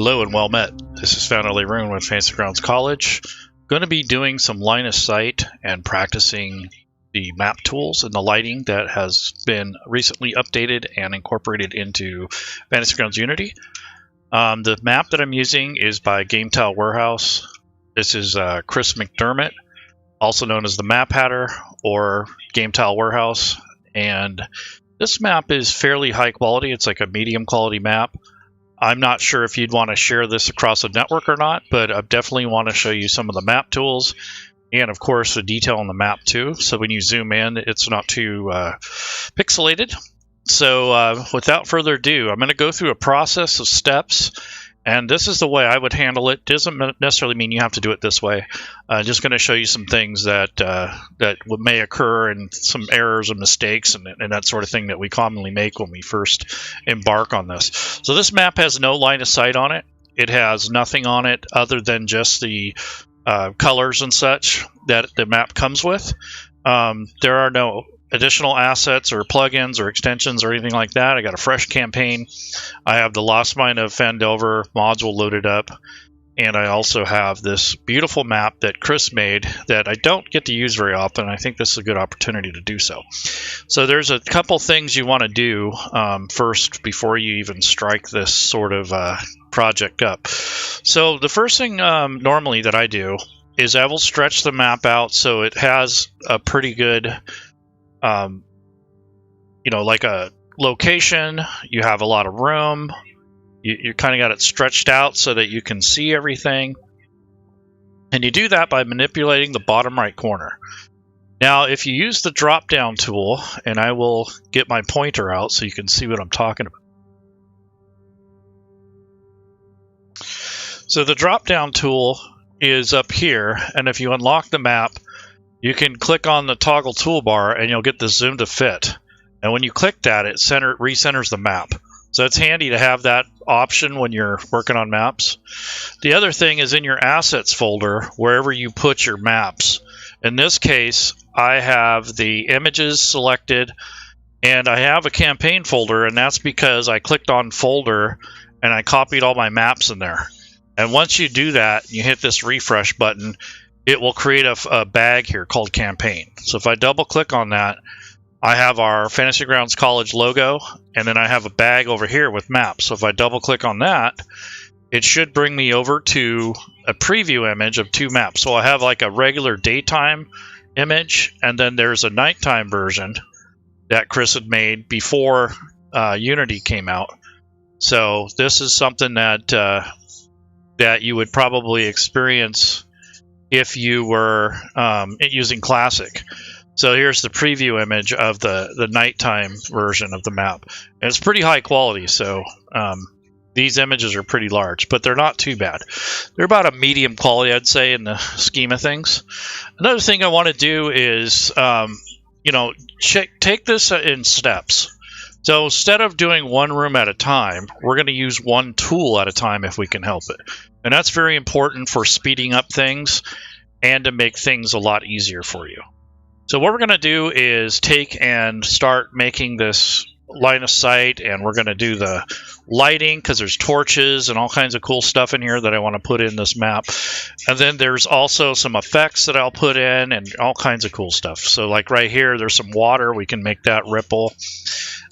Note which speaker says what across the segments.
Speaker 1: Hello and well met. This is Phandelver with Fantasy Grounds College. Going to be doing some line of sight and practicing the map tools and the lighting that has been recently updated and incorporated into Fantasy Grounds Unity. The map that I'm using is by Gametilewarehouse. This is Kris McDermott, also known as the Maphatter or Gametilewarehouse. And this map is fairly high quality. It's like a medium quality map. I'm not sure if you'd want to share this across a network or not, but I definitely want to show you some of the map tools and, of course, the detail on the map too. So when you zoom in, it's not too pixelated. So without further ado, I'm going to go through a process of steps, and this is the way I would handle it. Doesn't necessarily mean you have to do it this way. Just going to show you some things that may occur and some errors and mistakes and that sort of thing that we commonly make when we first embark on this. So this map has no line of sight on it. It has nothing on it other than just the colors and such that the map comes with. There are no additional assets or plugins or extensions or anything like that. I got a fresh campaign. I have the Lost Mine of Pandelver module loaded up, and I also have this beautiful map that Kris made that I don't get to use very often. I think this is a good opportunity to do so. So there's a couple things you want to do first before you even strike this sort of project up. So the first thing normally that I do is I will stretch the map out so it has a pretty good like a location. You have a lot of room. You kind of got it stretched out so that you can see everything. And you do that by manipulating the bottom right corner. Now, if you use the drop down tool, and I will get my pointer out so you can see what I'm talking about. So the drop down tool is up here, and if you unlock the map, you can click on the toggle toolbar and you'll get the zoom to fit. And when you click that, it recenters the map. So it's handy to have that option when you're working on maps. The other thing is in your assets folder, wherever you put your maps. In this case, I have the images selected and I have a campaign folder, and that's because I clicked on folder and I copied all my maps in there. And once you do that, you hit this refresh button, it will create a bag here called campaign. So if I double click on that, I have our Fantasy Grounds College logo, and then I have a bag over here with maps. So if I double click on that, it should bring me over to a preview image of two maps. So I have like a regular daytime image, and then there's a nighttime version that Kris had made before Unity came out. So this is something that you would probably experience if you were using Classic. So here's the preview image of the nighttime version of the map. And it's pretty high quality, so these images are pretty large, but they're not too bad. They're about a medium quality, I'd say, in the scheme of things. Another thing I want to do is, take this in steps. So instead of doing one room at a time, we're going to use one tool at a time if we can help it. And that's very important for speeding up things and to make things a lot easier for you. So what we're going to do is take and start making this line of sight, and we're going to do the lighting because there's torches and all kinds of cool stuff in here that I want to put in this map. And then there's also some effects that I'll put in and all kinds of cool stuff. So like right here, there's some water. We can make that ripple.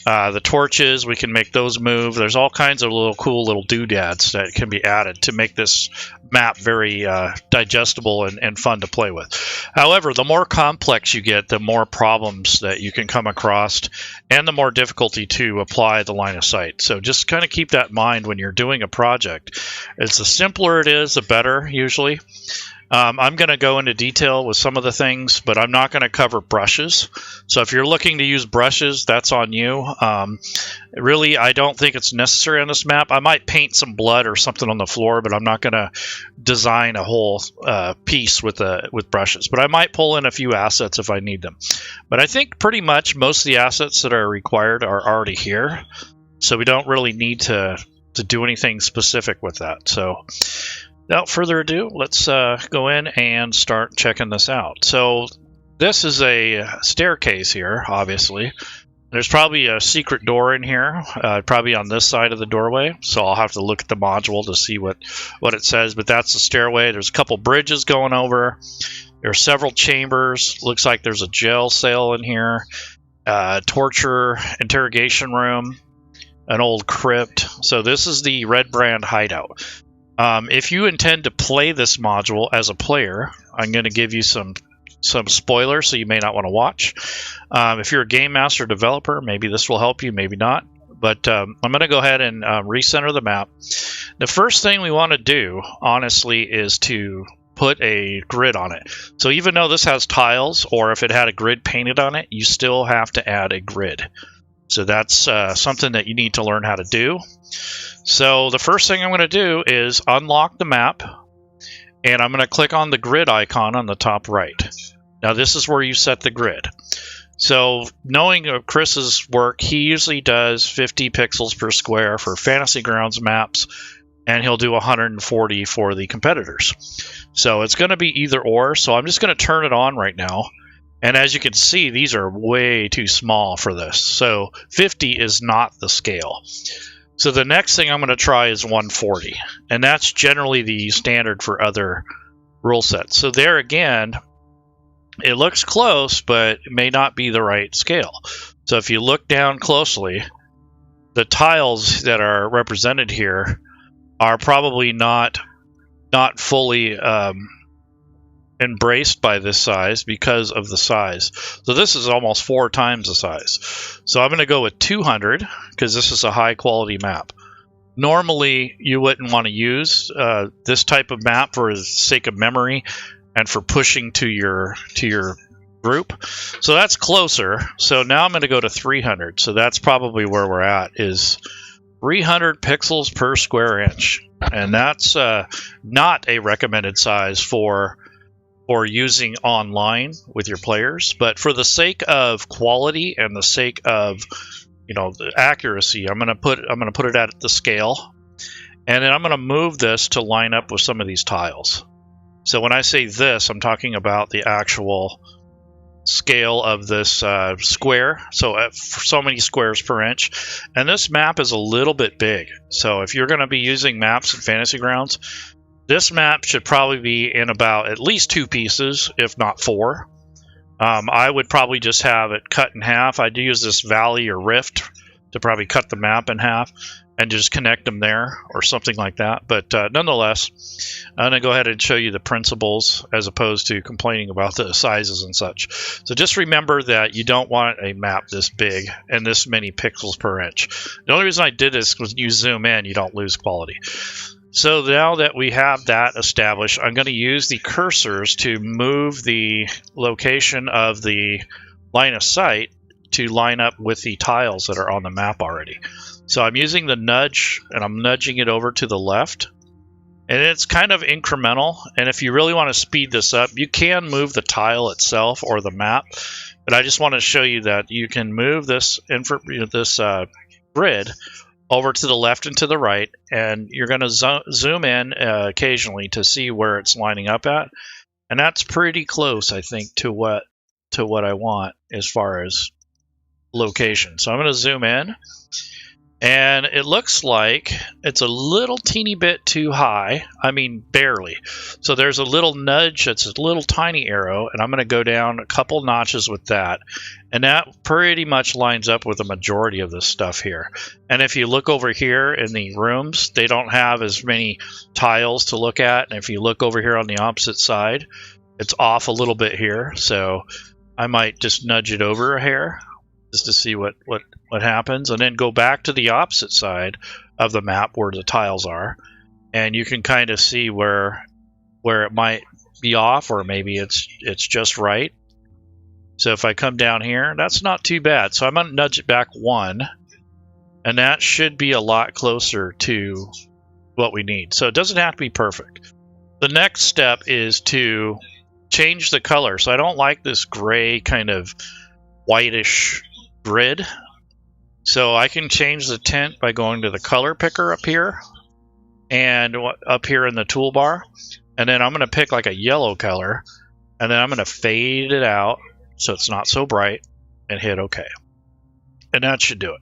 Speaker 1: The torches, we can make those move. There's all kinds of cool little doodads that can be added to make this map very digestible and fun to play with. However, the more complex you get, the more problems that you can come across and the more difficulty to apply the line of sight. So just kind of keep that in mind when you're doing a project. It's the simpler it is, the better usually. I'm going to go into detail with some of the things, but I'm not going to cover brushes. So if you're looking to use brushes, that's on you. Really, I don't think it's necessary on this map. I might paint some blood or something on the floor, but I'm not going to design a whole piece with brushes. But I might pull in a few assets if I need them. But I think pretty much most of the assets that are required are already here. So we don't really need to do anything specific with that. So without further ado, let's go in and start checking this out. So this is a staircase here, obviously. There's probably a secret door in here, probably on this side of the doorway. So I'll have to look at the module to see what it says. But that's the stairway. There's a couple bridges going over. There are several chambers. Looks like there's a jail cell in here. Torture interrogation room. An old crypt. So this is the Redbrand Hideout. If you intend to play this module as a player, I'm going to give you some spoilers, so you may not want to watch. If you're a game master developer, maybe this will help you, maybe not. But I'm going to go ahead and recenter the map. The first thing we want to do, honestly, is to put a grid on it. So even though this has tiles, or if it had a grid painted on it, you still have to add a grid. So that's something that you need to learn how to do. So the first thing I'm going to do is unlock the map, and I'm going to click on the grid icon on the top right. Now this is where you set the grid. So knowing of Kris's work, he usually does 50 pixels per square for Fantasy Grounds maps, and he'll do 140 for the competitors. So it's going to be either or, so I'm just going to turn it on right now. And as you can see, these are way too small for this. So 50 is not the scale. So the next thing I'm going to try is 140. And that's generally the standard for other rule sets. So there again, it looks close, but it may not be the right scale. So if you look down closely, the tiles that are represented here are probably not fully embraced by this size because of the size. So this is almost 4 times the size. So I'm going to go with 200 because this is a high quality map. Normally you wouldn't want to use this type of map for the sake of memory and for pushing to your group. So that's closer. So now I'm going to go to 300. So that's probably where we're at, is 300 pixels per square inch. And that's not a recommended size for using online with your players, but for the sake of quality and the sake of, you know, the accuracy, I'm gonna put it at the scale, and then I'm gonna move this to line up with some of these tiles. So when I say this, I'm talking about the actual scale of this square. So so many squares per inch, and this map is a little bit big. So if you're going to be using maps in Fantasy Grounds, this map should probably be in about at least 2 pieces, if not 4. I would probably just have it cut in half. I'd use this valley or rift to probably cut the map in half and just connect them there or something like that. But nonetheless, I'm going to go ahead and show you the principles as opposed to complaining about the sizes and such. So just remember that you don't want a map this big and this many pixels per inch. The only reason I did this was when you zoom in, you don't lose quality. So now that we have that established, I'm going to use the cursors to move the location of the line of sight to line up with the tiles that are on the map already. So I'm using the nudge, and I'm nudging it over to the left. And it's kind of incremental, and if you really want to speed this up, you can move the tile itself or the map. But I just want to show you that you can move this grid over to the left and to the right, and you're going to zoom in occasionally to see where it's lining up at, and that's pretty close, I think, to what I want as far as location. So I'm going to zoom in, and it looks like it's a little teeny bit too high. I mean, barely. So there's a little nudge that's a little tiny arrow, and I'm going to go down a couple notches with that. And that pretty much lines up with the majority of this stuff here. And if you look over here in the rooms, they don't have as many tiles to look at. And if you look over here on the opposite side, it's off a little bit here. So I might just nudge it over a hair just to see what happens, and then go back to the opposite side of the map where the tiles are, and you can kind of see where it might be off, or maybe it's just right. So if I come down here, that's not too bad. So I'm going to nudge it back 1, and that should be a lot closer to what we need. So it doesn't have to be perfect. The next step is to change the color. So I don't like this gray kind of whitish grid. So I can change the tint by going to the color picker up here and up here in the toolbar. And then I'm going to pick like a yellow color, and then I'm going to fade it out so it's not so bright and hit OK. and that should do it.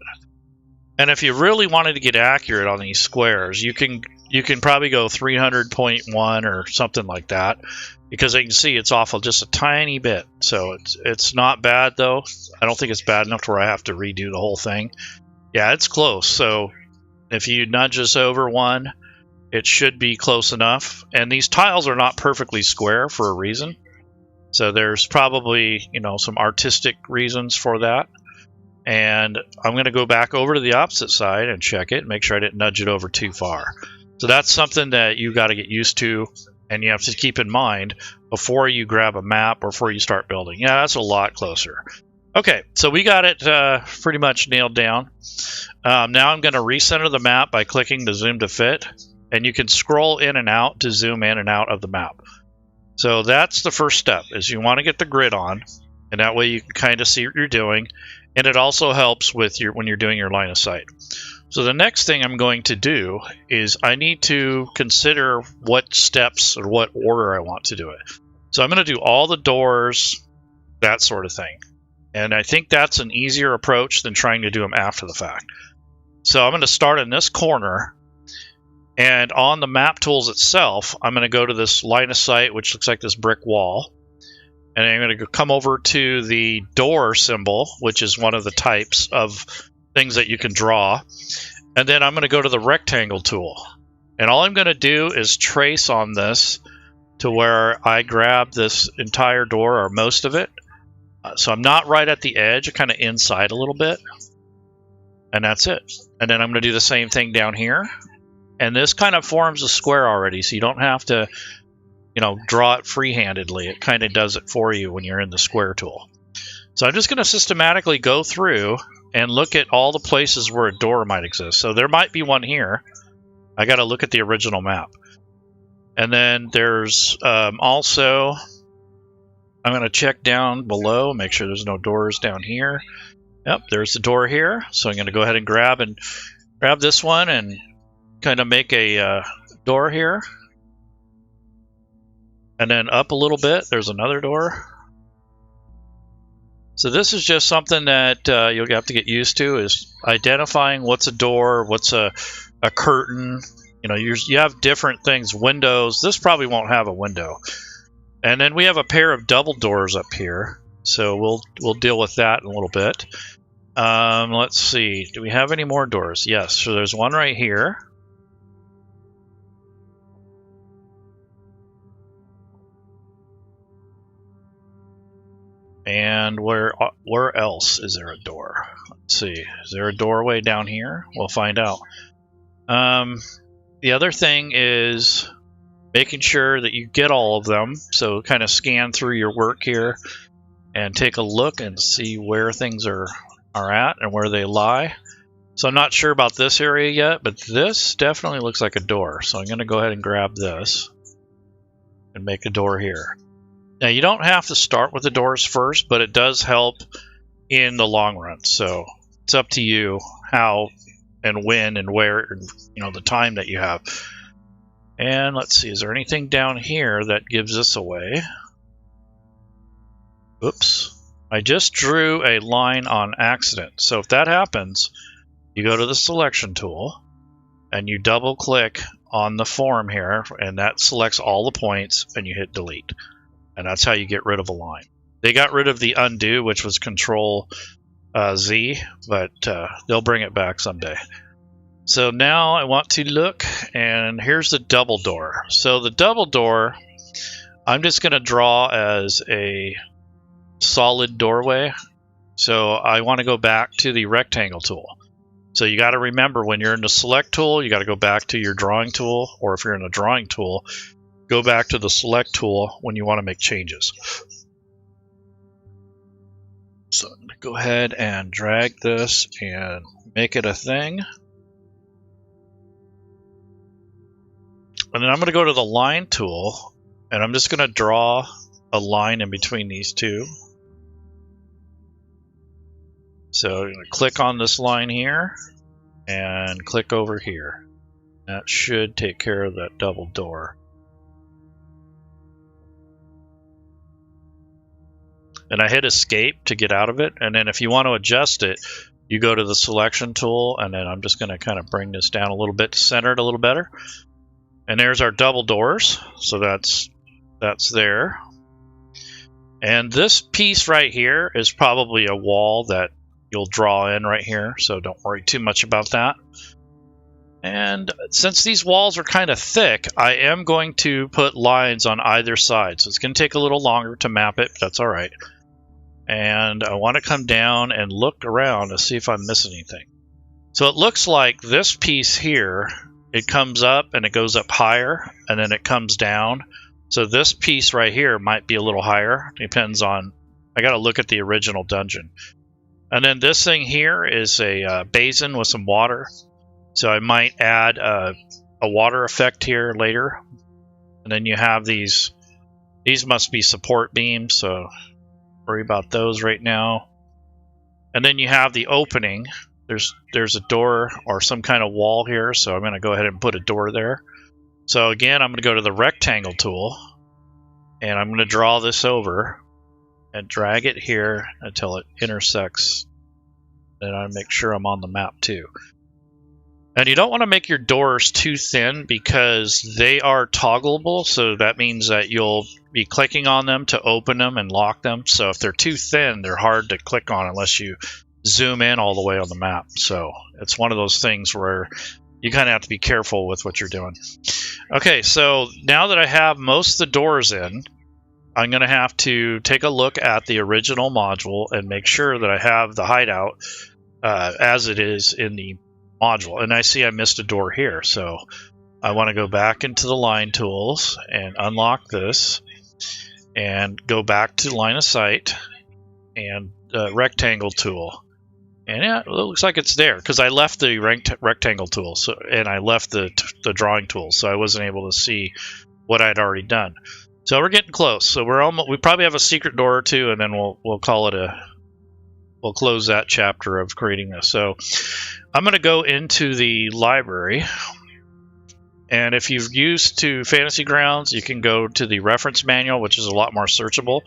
Speaker 1: And if you really wanted to get accurate on these squares, you can probably go 300.1 or something like that, because you can see it's off of just a tiny bit. So it's not bad though. I don't think it's bad enough to where I have to redo the whole thing. Yeah, it's close. So if you nudge this over one, it should be close enough. And these tiles are not perfectly square for a reason. So there's probably, you know, some artistic reasons for that. And I'm going to go back over to the opposite side and check it, make sure I didn't nudge it over too far. So that's something that you got to get used to, and you have to keep in mind before you grab a map or before you start building. Yeah, that's a lot closer. Okay, so we got it pretty much nailed down. Now I'm going to recenter the map by clicking the zoom to fit, and you can scroll in and out to zoom in and out of the map. So that's the first step, is you want to get the grid on, and that way you can kind of see what you're doing. And it also helps with when you're doing your line of sight. So the next thing I'm going to do is I need to consider what steps or what order I want to do it. So I'm going to do all the doors, that sort of thing. And I think that's an easier approach than trying to do them after the fact. So I'm going to start in this corner. And on the map tools itself, I'm going to go to this line of sight, which looks like this brick wall. And I'm going to come over to the door symbol, which is one of the types of things that you can draw. And then I'm going to go to the rectangle tool. And all I'm going to do is trace on this to where I grab this entire door, or most of it. So I'm not right at the edge, kind of inside a little bit. And that's it. And then I'm going to do the same thing down here. And this kind of forms a square already, so you don't have to, you know, draw it free-handedly. It kind of does it for you when you're in the square tool. So I'm just going to systematically go through and look at all the places where a door might exist. So there might be one here. I got to look at the original map. And then there's also, I'm going to check down below, make sure there's no doors down here. Yep, there's the door here. So I'm going to go ahead and grab this one and kind of make a door here. And then up a little bit, there's another door. So this is just something that you'll have to get used to, is identifying what's a door, what's a curtain. You know, you have different things, windows. This probably won't have a window. And then we have a pair of double doors up here. So we'll deal with that in a little bit. Let's see. Do we have any more doors? Yes. So there's one right here. And where else is there a door? Let's see. Is there a doorway down here? We'll find out. The other thing is making sure that you get all of them. So kind of scan through your work here and take a look and see where things are at and where they lie. So I'm not sure about this area yet, but this definitely looks like a door. So I'm going to go ahead and grab this and make a door here. Now, you don't have to start with the doors first, but it does help in the long run. So it's up to you how and when and where, you know, the time that you have. And let's see, is there anything down here that gives this away? Oops. I just drew a line on accident. So if that happens, you go to the selection tool and you double click on the form here, and that selects all the points, and you hit delete. And that's how you get rid of a line. They got rid of the undo, which was Control Z, but they'll bring it back someday. So now I want to look, and here's the double door. So the double door, I'm just going to draw as a solid doorway. So I want to go back to the rectangle tool. So you got to remember, when you're in the select tool, you got to go back to your drawing tool, or if you're in the drawing tool, go back to the select tool when you want to make changes. So I'm going to go ahead and drag this and make it a thing. And then I'm going to go to the line tool, and I'm just going to draw a line in between these two. So I'm going to click on this line here and click over here. That should take care of that double door. And I hit escape to get out of it. And then if you want to adjust it, you go to the selection tool, and then I'm just going to kind of bring this down a little bit to center it a little better. And there's our double doors, so that's there. And this piece right here is probably a wall that you'll draw in right here, so don't worry too much about that. And since these walls are kind of thick, I am going to put lines on either side. So it's going to take a little longer to map it, but that's all right. And I want to come down and look around to see if I'm missing anything. So it looks like this piece here, it comes up and it goes up higher, and then it comes down. So this piece right here might be a little higher. Depends on, I got to look at the original dungeon. And then this thing here is a basin with some water. So I might add a water effect here later. And then you have these must be support beams, so worry about those right now. And then you have the opening. There's a door or some kind of wall here, so I'm going to go ahead and put a door there. So again, I'm going to go to the rectangle tool, and I'm going to draw this over and drag it here until it intersects. And I make sure I'm on the map too. And you don't want to make your doors too thin because they are toggleable, so that means that you'll be clicking on them to open them and lock them. So if they're too thin, they're hard to click on unless you zoom in all the way on the map. So it's one of those things where you kind of have to be careful with what you're doing. Okay, so now that I have most of the doors in, I'm going to have to take a look at the original module and make sure that I have the hideout as it is in the module. And I see I missed a door here, so I want to go back into the line tools and unlock this and go back to line of sight and rectangle tool. And yeah, it looks like it's there because I left the rectangle tool, and I left the drawing tool, so I wasn't able to see what I'd already done. So we're getting close. So we probably have a secret door or two, and then we'll call it we'll close that chapter of creating this. So I'm going to go into the library, and if you've used to Fantasy Grounds, you can go to the reference manual, which is a lot more searchable.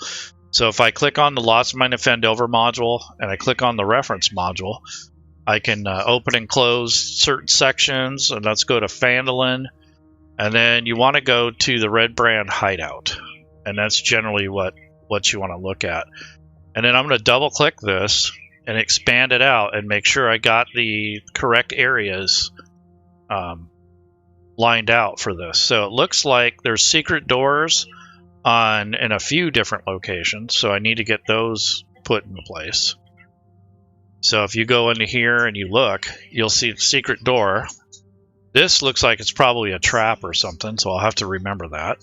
Speaker 1: So if I click on the Lost Mine of Pandelver module and I click on the reference module, I can open and close certain sections. And let's go to Phandelver, and then you want to go to the Redbrand Hideout, and that's generally what you want to look at. And then I'm going to double click this and expand it out and make sure I got the correct areas lined out for this. So it looks like there's secret doors in a few different locations, so I need to get those put in place. So if you go into here and you look, you'll see the secret door. This looks like it's probably a trap or something, so I'll have to remember that.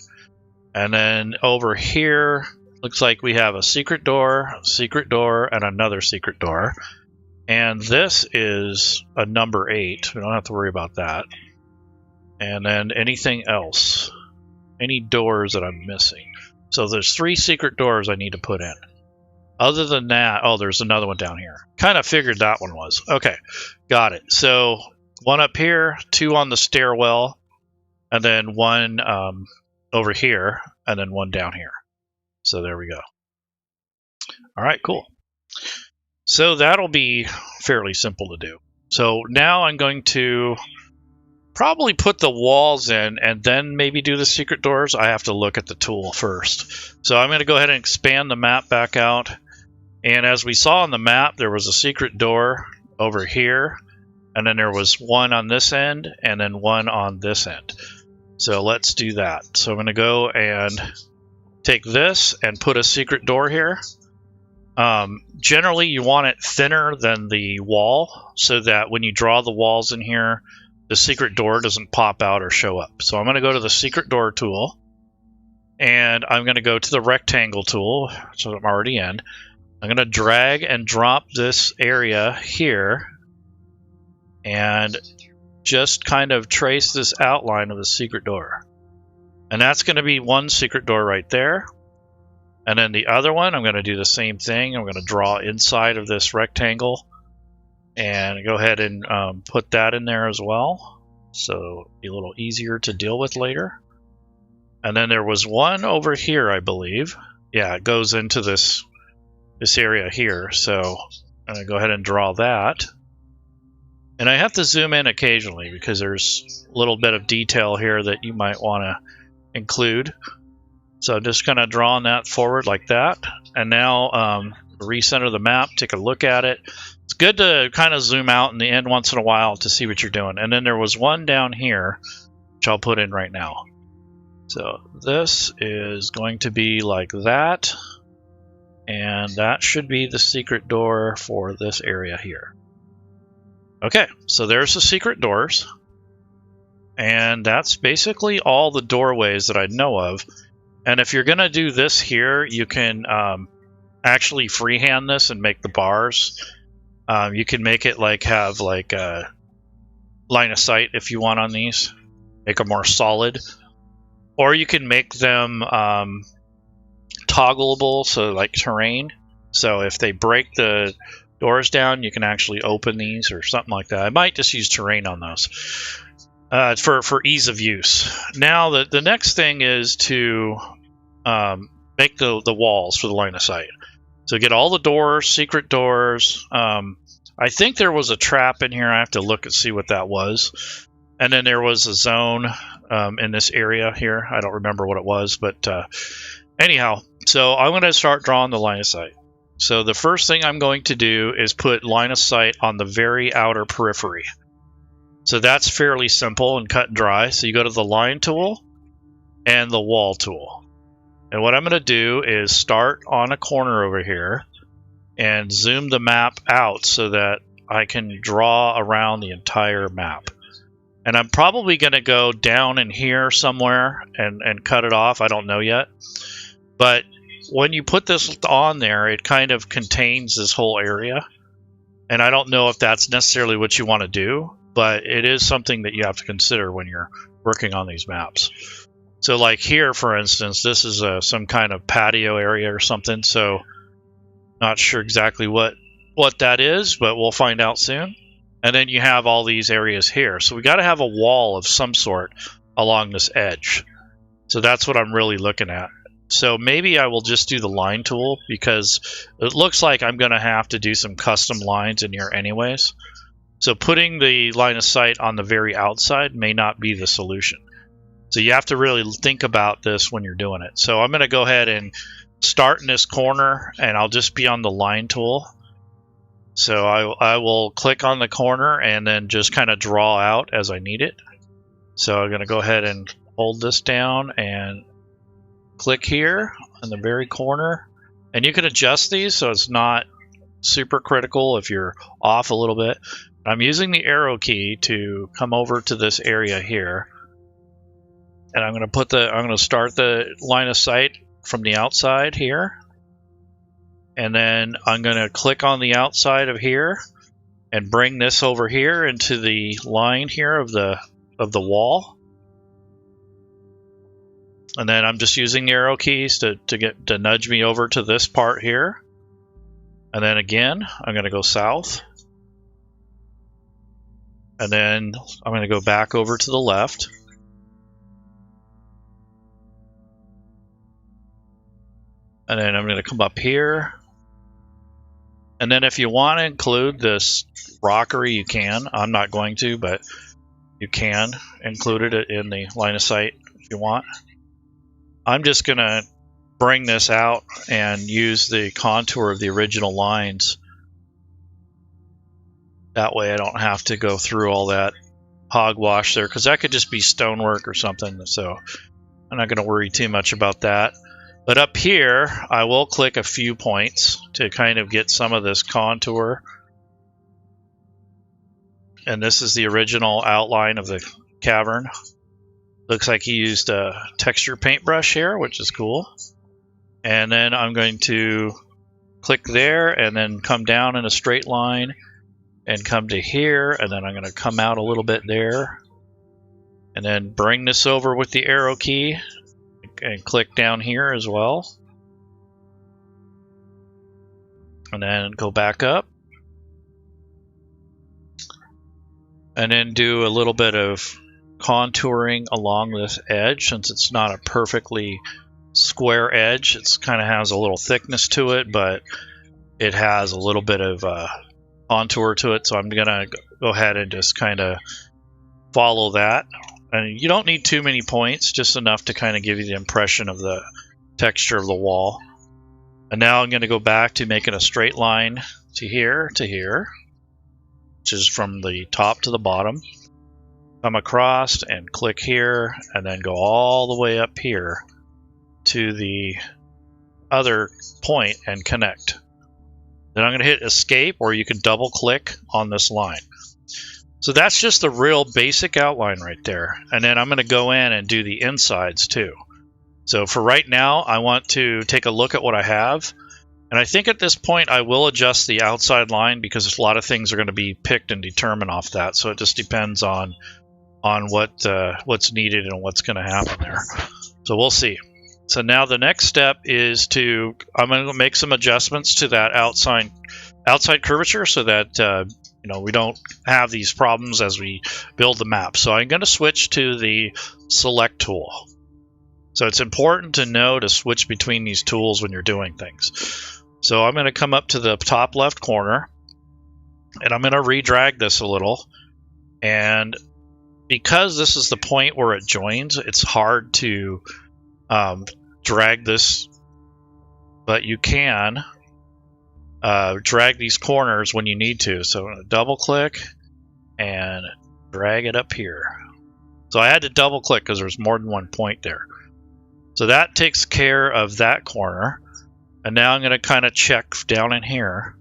Speaker 1: And then over here, looks like we have a secret door, and another secret door. And this is a number 8. We don't have to worry about that. And then anything else? Any doors that I'm missing? So there's 3 secret doors I need to put in. Other than that, oh, there's another one down here. Kind of figured that one was. Okay, got it. So 1 up here, 2 on the stairwell, and then 1 over here, and then 1 down here. So there we go. All right, cool. So that'll be fairly simple to do. So now I'm going to probably put the walls in and then maybe do the secret doors. I have to look at the tool first. So I'm going to go ahead and expand the map back out. And as we saw on the map, there was a secret door over here. And then there was 1 on this end and then 1 on this end. So let's do that. So I'm going to go and take this and put a secret door here. Generally, you want it thinner than the wall so that when you draw the walls in here, the secret door doesn't pop out or show up. So I'm going to go to the secret door tool, and I'm going to go to the rectangle tool, so I'm already in. I'm going to drag and drop this area here and just kind of trace this outline of the secret door. And that's going to be 1 secret door right there. And then the other one, I'm going to do the same thing. I'm going to draw inside of this rectangle and go ahead and put that in there as well. So it'll be a little easier to deal with later. And then there was 1 over here, I believe. Yeah, it goes into this area here. So I'm going to go ahead and draw that. And I have to zoom in occasionally because there's a little bit of detail here that you might want to include. So I'm just kind of drawing that forward like that. And now recenter the map, take a look at it. It's good to kind of zoom out in the end once in a while to see what you're doing. And then there was one down here, which I'll put in right now. So this is going to be like that. And that should be the secret door for this area here. Okay, so there's the secret doors. And that's basically all the doorways that I know of. And if you're going to do this here, you can actually freehand this and make the bars. You can make it like have like a line of sight if you want on these. Make them more solid. Or you can make them toggleable, so like terrain. So if they break the doors down, you can actually open these or something like that. I might just use terrain on those for ease of use. Now the next thing is to make the walls for the line of sight. So get all the doors, secret doors. I think there was a trap in here. I have to look and see what that was. And then there was a zone in this area here. I don't remember what it was, but anyhow, so I'm going to start drawing the line of sight. So the first thing I'm going to do is put line of sight on the very outer periphery. So that's fairly simple and cut and dry. So you go to the line tool and the wall tool. And what I'm going to do is start on a corner over here and zoom the map out so that I can draw around the entire map. And I'm probably going to go down in here somewhere and cut it off. I don't know yet. But when you put this on there, it kind of contains this whole area. And I don't know if that's necessarily what you want to do, but it is something that you have to consider when you're working on these maps. So like here, for instance, this is some kind of patio area or something. So not sure exactly what that is, but we'll find out soon. And then you have all these areas here. So we got to have a wall of some sort along this edge. So that's what I'm really looking at. So maybe I will just do the line tool because it looks like I'm going to have to do some custom lines in here anyways. So putting the line of sight on the very outside may not be the solution. So you have to really think about this when you're doing it. So I'm going to go ahead and start in this corner and I'll just be on the line tool. So I will click on the corner and then just kind of draw out as I need it. So I'm going to go ahead and hold this down and click here in the very corner. And you can adjust these so it's not super critical if you're off a little bit. I'm using the arrow key to come over to this area here. And I'm going to start the line of sight from the outside here. And then I'm going to click on the outside of here and bring this over here into the line here of the wall. And then I'm just using the arrow keys to nudge me over to this part here. And then again, I'm going to go south. And then I'm going to go back over to the left. And then I'm going to come up here. And then if you want to include this rockery, you can. I'm not going to, but you can include it in the line of sight if you want. I'm just going to bring this out and use the contour of the original lines. That way I don't have to go through all that hogwash there, because that could just be stonework or something. So I'm not going to worry too much about that. But up here, I will click a few points to kind of get some of this contour. And this is the original outline of the cavern. Looks like he used a texture paintbrush here, which is cool. And then I'm going to click there and then come down in a straight line and come to here. And then I'm going to come out a little bit there. And then bring this over with the arrow key. And click down here as well. And then go back up. And then do a little bit of contouring along this edge, since it's not a perfectly square edge. It's kind of has a little thickness to it, but it has a little bit of contour to it, so I'm gonna go ahead and just kind of follow that. And you don't need too many points, just enough to kind of give you the impression of the texture of the wall. And now I'm going to go back to making a straight line to here, which is from the top to the bottom. Come across and click here, and then go all the way up here to the other point and connect. Then I'm going to hit escape, or you can double click on this line. So that's just the real basic outline right there. And then I'm going to go in and do the insides too. So for right now, I want to take a look at what I have. And I think at this point I will adjust the outside line, because a lot of things are going to be picked and determined off that. So it just depends on what's needed and what's going to happen there. So we'll see. So now the next step is I'm going to make some adjustments to that outside curvature, so that we don't have these problems as we build the map. So I'm going to switch to the select tool. So it's important to know to switch between these tools when you're doing things. So I'm going to come up to the top left corner, and I'm going to redrag this a little. And because this is the point where it joins, it's hard to drag this, but you can drag these corners when you need to. So I'm going to double click and drag it up here. So I had to double click because there's more than one point there. So that takes care of that corner. And now I'm going to kind of check down in here.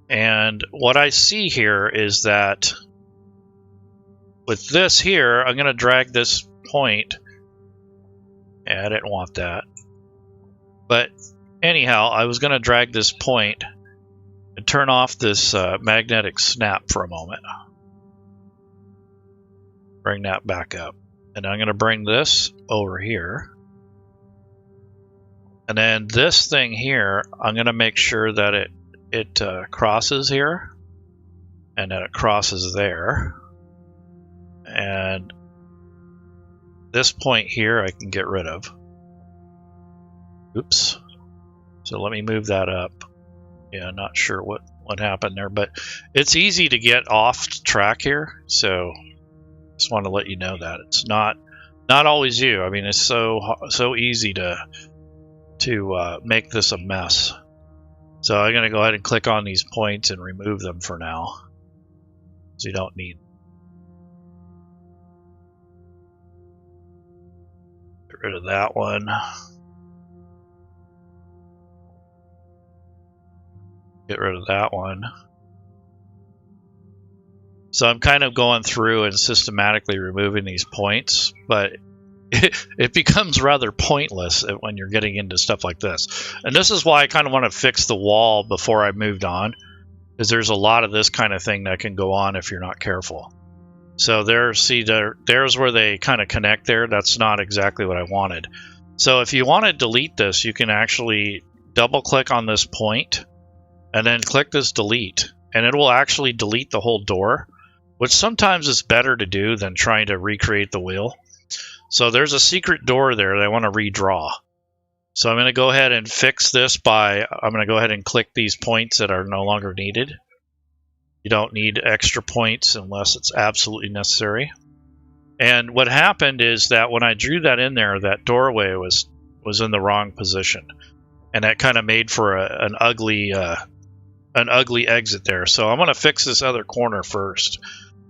Speaker 1: And what I see here is that with this here, I'm going to drag this point. Yeah, I didn't want that. But anyhow, I was going to drag this point and turn off this magnetic snap for a moment. Bring that back up. And I'm going to bring this over here. And then this thing here, I'm going to make sure that it crosses here. And that it crosses there. And this point here I can get rid of. Oops. So let me move that up. Yeah, not sure what happened there, but it's easy to get off track here. So just want to let you know that it's not always you. I mean, it's so easy to make this a mess. So I'm going to go ahead and click on these points and remove them for now, so you don't need. Get rid of that one. Get rid of that one. So I'm kind of going through and systematically removing these points, but it becomes rather pointless when you're getting into stuff like this. And this is why I kind of want to fix the wall before I moved on, because there's a lot of this kind of thing that can go on if you're not careful. So there's where they kind of connect there. That's not exactly what I wanted. So if you want to delete this, you can actually double click on this point and then click this delete, and it will actually delete the whole door, which sometimes is better to do than trying to recreate the wheel. So there's a secret door there that I want to redraw. So I'm going to go ahead and fix this I'm going to go ahead and click these points that are no longer needed. You don't need extra points unless it's absolutely necessary. And what happened is that when I drew that in there, that doorway was in the wrong position. And that kind of made for an ugly exit there. So I'm going to fix this other corner first,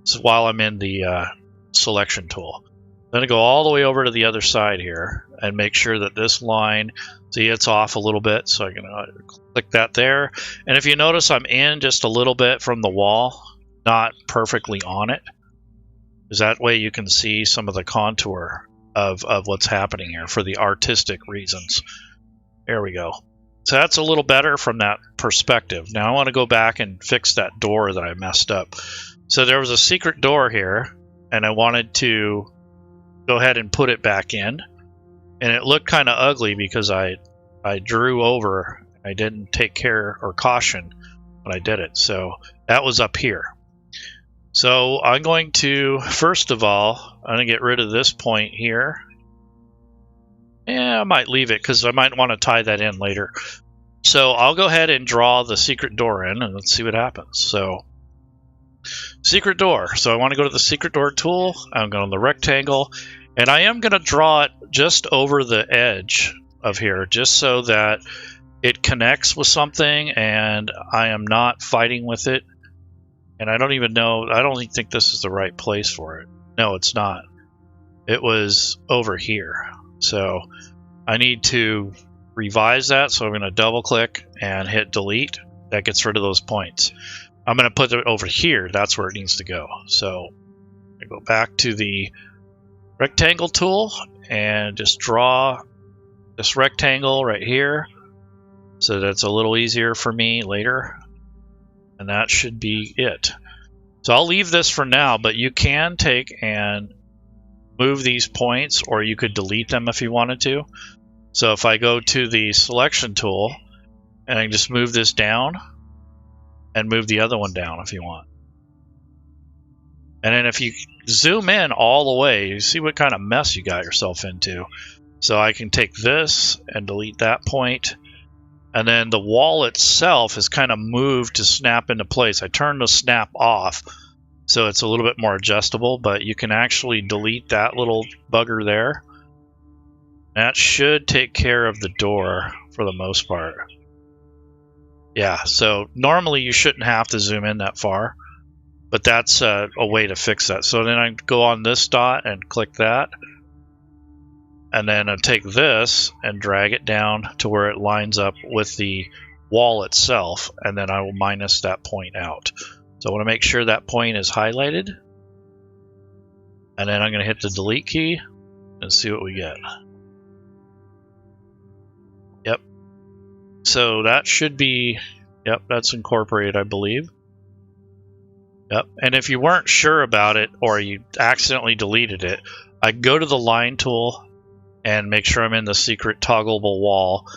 Speaker 1: so while I'm in the selection tool. I'm going to go all the way over to the other side here and make sure that this line, see, it's off a little bit, so I'm going to click that there. And if you notice, I'm in just a little bit from the wall, not perfectly on it, because that way you can see some of the contour of what's happening here for the artistic reasons. There we go. So that's a little better from that perspective. Now I want to go back and fix that door that I messed up. So there was a secret door here, and I wanted to go ahead and put it back in. And it looked kind of ugly because I drew over. I didn't take care or caution when I did it. So that was up here. So I'm going to, first of all, I'm going to get rid of this point here. Yeah, I might leave it because I might want to tie that in later. So I'll go ahead and draw the secret door in, and let's see what happens. So secret door. So I want to go to the secret door tool. I'm going to the rectangle, and I am going to draw it just over the edge of here, just so that it connects with something and I am not fighting with it. And I don't even know, I don't even think this is the right place for it. No, it's not. It was over here. So I need to revise that. So I'm going to double click and hit delete. That gets rid of those points. I'm going to put it over here. That's where it needs to go. So I go back to the rectangle tool and just draw this rectangle right here. So that's a little easier for me later. And that should be it. So I'll leave this for now, but you can take and move these points, or you could delete them if you wanted to. So if I go to the selection tool and I can just move this down and move the other one down if you want. And then if you zoom in all the way, you see what kind of mess you got yourself into. So I can take this and delete that point. And then the wall itself is kind of moved to snap into place. I turned the snap off, so it's a little bit more adjustable, but you can actually delete that little bugger there. That should take care of the door for the most part. Yeah, so normally you shouldn't have to zoom in that far, but that's a way to fix that. So then I go on this dot and click that. And then I take this and drag it down to where it lines up with the wall itself, and then I will minus that point out. So I want to make sure that point is highlighted. And then I'm going to hit the delete key and see what we get. Yep. So that should be, yep, that's incorporated, I believe. Yep. And if you weren't sure about it, or you accidentally deleted it, I go to the line tool and make sure I'm in the secret toggleable wall.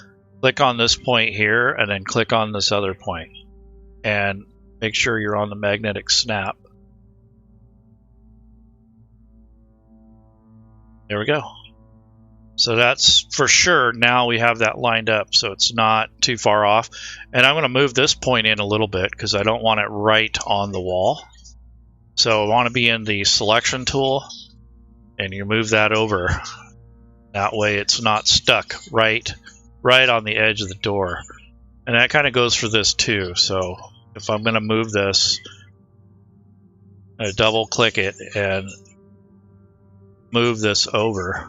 Speaker 1: Click on this point here, and then click on this other point. And make sure you're on the magnetic snap. There we go. So that's for sure. Now we have that lined up, so it's not too far off. And I'm going to move this point in a little bit because I don't want it right on the wall. So I want to be in the selection tool, and you move that over. That way it's not stuck right on the edge of the door. And that kind of goes for this too. So if I'm going to move this, I double click it and move this over.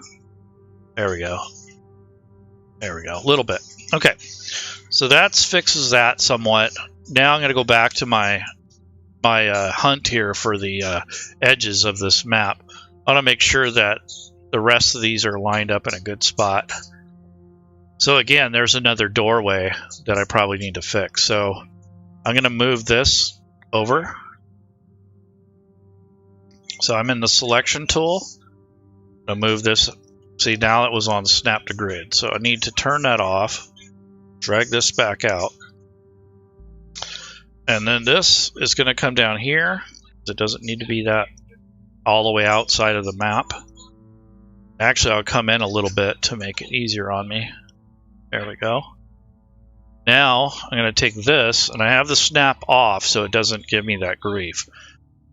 Speaker 1: There we go. There we go. A little bit. Okay. So that fixes that somewhat. Now I'm going to go back to my hunt here for the edges of this map. I want to make sure that the rest of these are lined up in a good spot. So again, there's another doorway that I probably need to fix. So I'm going to move this over. So I'm in the selection tool. I'll move this. See, now it was on snap to grid. So I need to turn that off. Drag this back out. And then this is going to come down here. It doesn't need to be that all the way outside of the map. Actually, I'll come in a little bit to make it easier on me. There we go. Now, I'm going to take this, and I have the snap off so it doesn't give me that grief.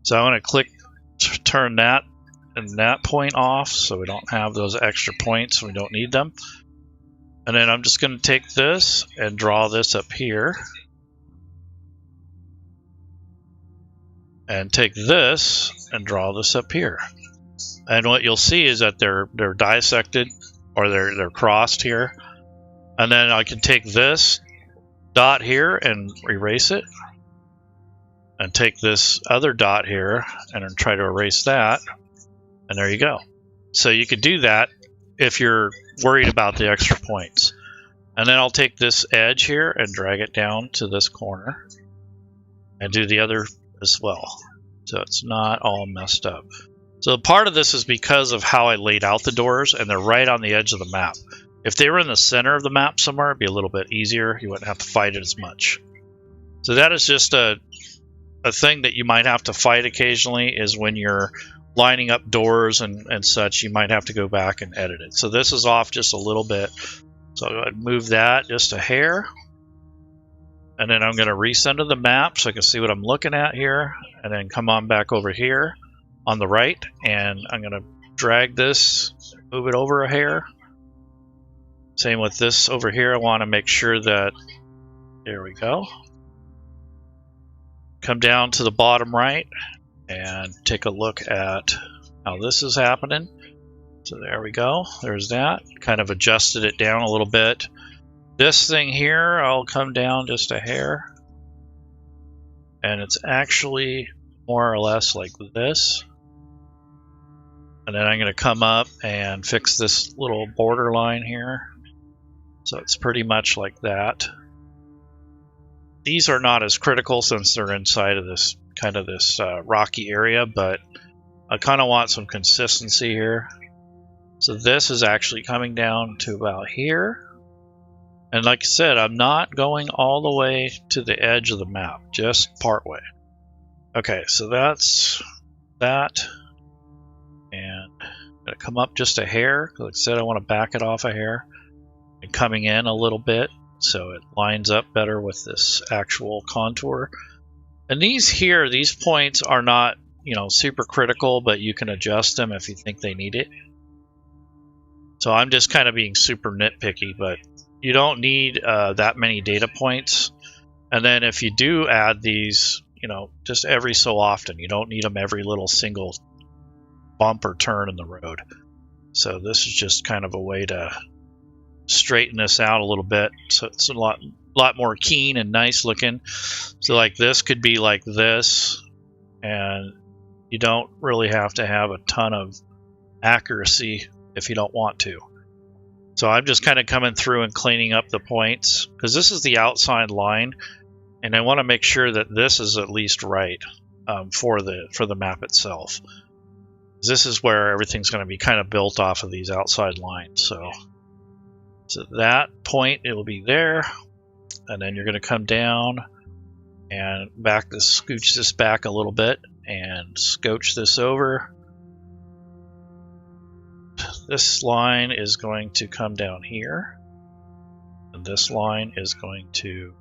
Speaker 1: So I'm going to click turn that and that point off so we don't have those extra points. We don't need them. And then I'm just going to take this and draw this up here. And take this and draw this up here. And what you'll see is that they're dissected, or they're crossed here. And then I can take this dot here and erase it. And take this other dot here and try to erase that. And there you go. So you could do that if you're worried about the extra points. And then I'll take this edge here and drag it down to this corner. And do the other as well. So it's not all messed up. So part of this is because of how I laid out the doors, and they're right on the edge of the map. If they were in the center of the map somewhere, it'd be a little bit easier. You wouldn't have to fight it as much. So that is just a thing that you might have to fight occasionally, is when you're lining up doors and such, you might have to go back and edit it. So this is off just a little bit. So I'd move that just a hair. And then I'm going to recenter the map so I can see what I'm looking at here. And then come on back over here on the right. And I'm going to drag this, move it over a hair. Same with this over here. I want to make sure that, there we go. Come down to the bottom right and take a look at how this is happening. So there we go. There's that. Kind of adjusted it down a little bit. This thing here, I'll come down just a hair. And it's actually more or less like this. And then I'm going to come up and fix this little border line here. So it's pretty much like that. These are not as critical since they're inside of this kind of this rocky area, but I kind of want some consistency here. So this is actually coming down to about here. And like I said, I'm not going all the way to the edge of the map, just part way. Okay, so that's that. And I'm going to come up just a hair. Like I said, I want to back it off a hair. And coming in a little bit so it lines up better with this actual contour. And these here, these points are not, you know, super critical, but you can adjust them if you think they need it. So I'm just kind of being super nitpicky, but you don't need that many data points. And then if you do add these, you know, just every so often, you don't need them every little single bump or turn in the road. So this is just kind of a way to straighten this out a little bit, so it's a lot more keen and nice looking. So like this could be like this, and you don't really have to have a ton of accuracy if you don't want to. So I'm just kind of coming through and cleaning up the points, because this is the outside line, and I want to make sure that this is at least right for the map itself. This is where everything's going to be kind of built off of these outside lines. So that point, it will be there, and then you're going to come down and scooch this back a little bit and scotch this over. This line is going to come down here, and this line is going to,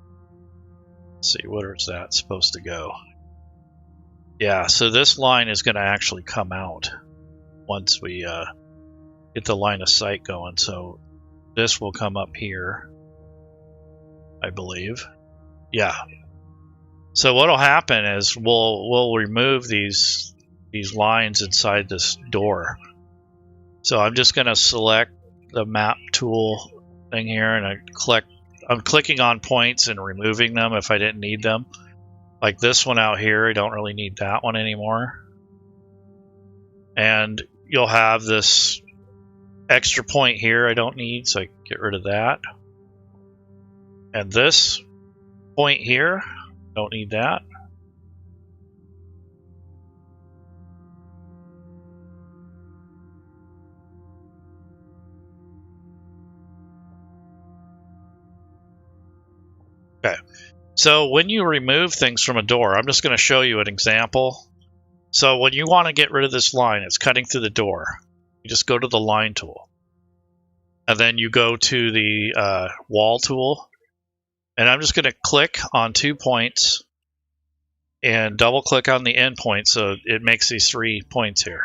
Speaker 1: let's see, where is that supposed to go? Yeah, so this line is going to actually come out once we get the line of sight going. So this will come up here, I believe. Yeah. So what'll happen is we'll remove these lines inside this door. So I'm just going to select the map tool thing here, and I'm clicking on points and removing them if I didn't need them. Like this one out here, I don't really need that one anymore. And you'll have this extra point here I don't need, so I can get rid of that. And this point here, don't need that. Okay, so when you remove things from a door, I'm just going to show you an example. So when you want to get rid of this line, it's cutting through the door. You just go to the line tool, and then you go to the wall tool, and I'm just going to click on 2 points and double click on the end point, so it makes these 3 points here.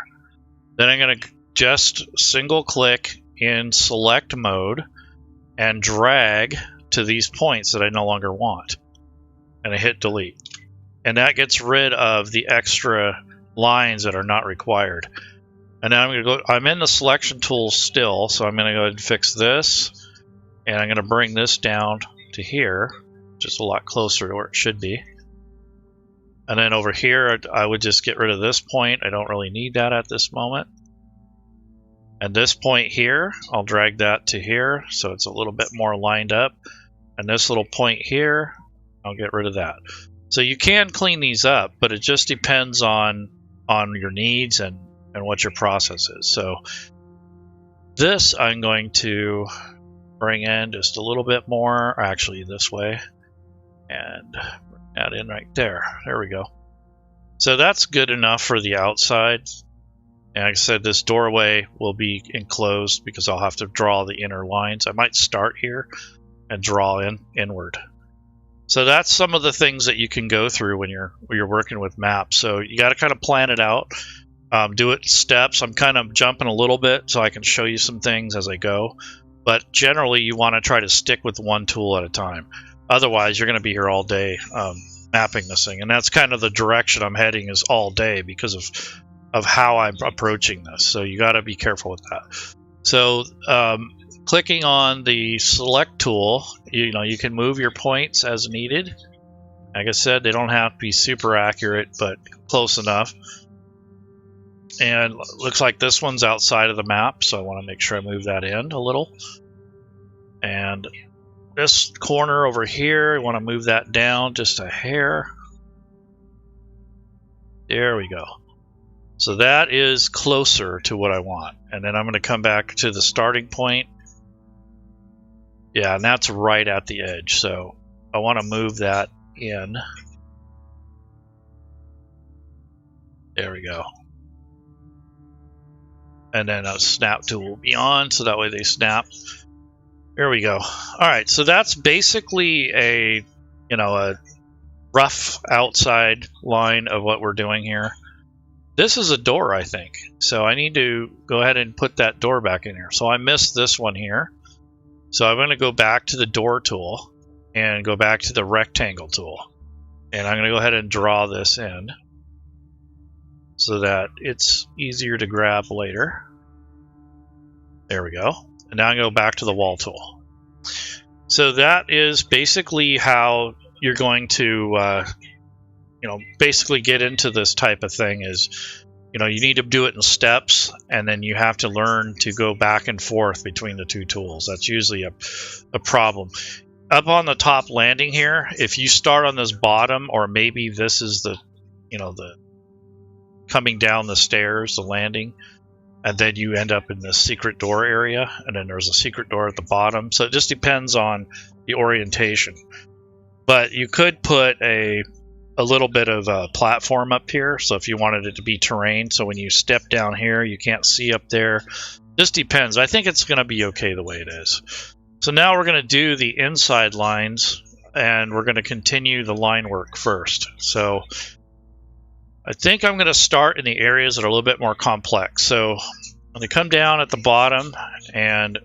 Speaker 1: Then I'm going to just single click in select mode and drag to these points that I no longer want, and I hit delete, and that gets rid of the extra lines that are not required. And now I'm in the selection tool still, so I'm going to go ahead and fix this, and I'm going to bring this down to here, just a lot closer to where it should be. And then over here, I would just get rid of this point. I don't really need that at this moment. And this point here, I'll drag that to here, so it's a little bit more lined up. And this little point here, I'll get rid of that. So you can clean these up, but it just depends on your needs and what your process is. So this I'm going to bring in just a little bit more, or actually this way, and bring that in right there. There we go. So that's good enough for the outside. And like I said, this doorway will be enclosed because I'll have to draw the inner lines. I might start here and draw inward. So that's some of the things that you can go through when you're working with maps. So you got to kind of plan it out, do it in steps. I'm kind of jumping a little bit so I can show you some things as I go. But generally, you want to try to stick with one tool at a time. Otherwise, you're going to be here all day mapping this thing. And that's kind of the direction I'm heading, is all day, because of how I'm approaching this. So you got to be careful with that. So clicking on the select tool, you can move your points as needed. Like I said, they don't have to be super accurate, but close enough. And looks like this one's outside of the map, so I want to make sure I move that in a little. And this corner over here, I want to move that down just a hair. There we go. So that is closer to what I want. And then I'm going to come back to the starting point. Yeah, and that's right at the edge, so I want to move that in. There we go. And then a snap tool will be on, so that way they snap. There we go. All right, so that's basically a rough outside line of what we're doing here. This is a door, I think. So I need to go ahead and put that door back in here. So I missed this one here. So I'm going to go back to the door tool and go back to the rectangle tool. And I'm going to go ahead and draw this in so that it's easier to grab later. There we go. And now I'm going to go back to the wall tool. So that is basically how you're going to basically get into this type of thing. Is you need to do it in steps, and then you have to learn to go back and forth between the two tools. That's usually a problem. Up on the top landing here, if you start on this bottom, or maybe this is the coming down the stairs, the landing, and then you end up in the secret door area, and then there's a secret door at the bottom. So it just depends on the orientation. But you could put a little bit of a platform up here, so if you wanted it to be terrain, so when you step down here you can't see up there. Just depends. I think it's going to be okay the way it is. So now we're going to do the inside lines, and we're going to continue the line work first. So I think I'm going to start in the areas that are a little bit more complex. So I'm going to come down at the bottom and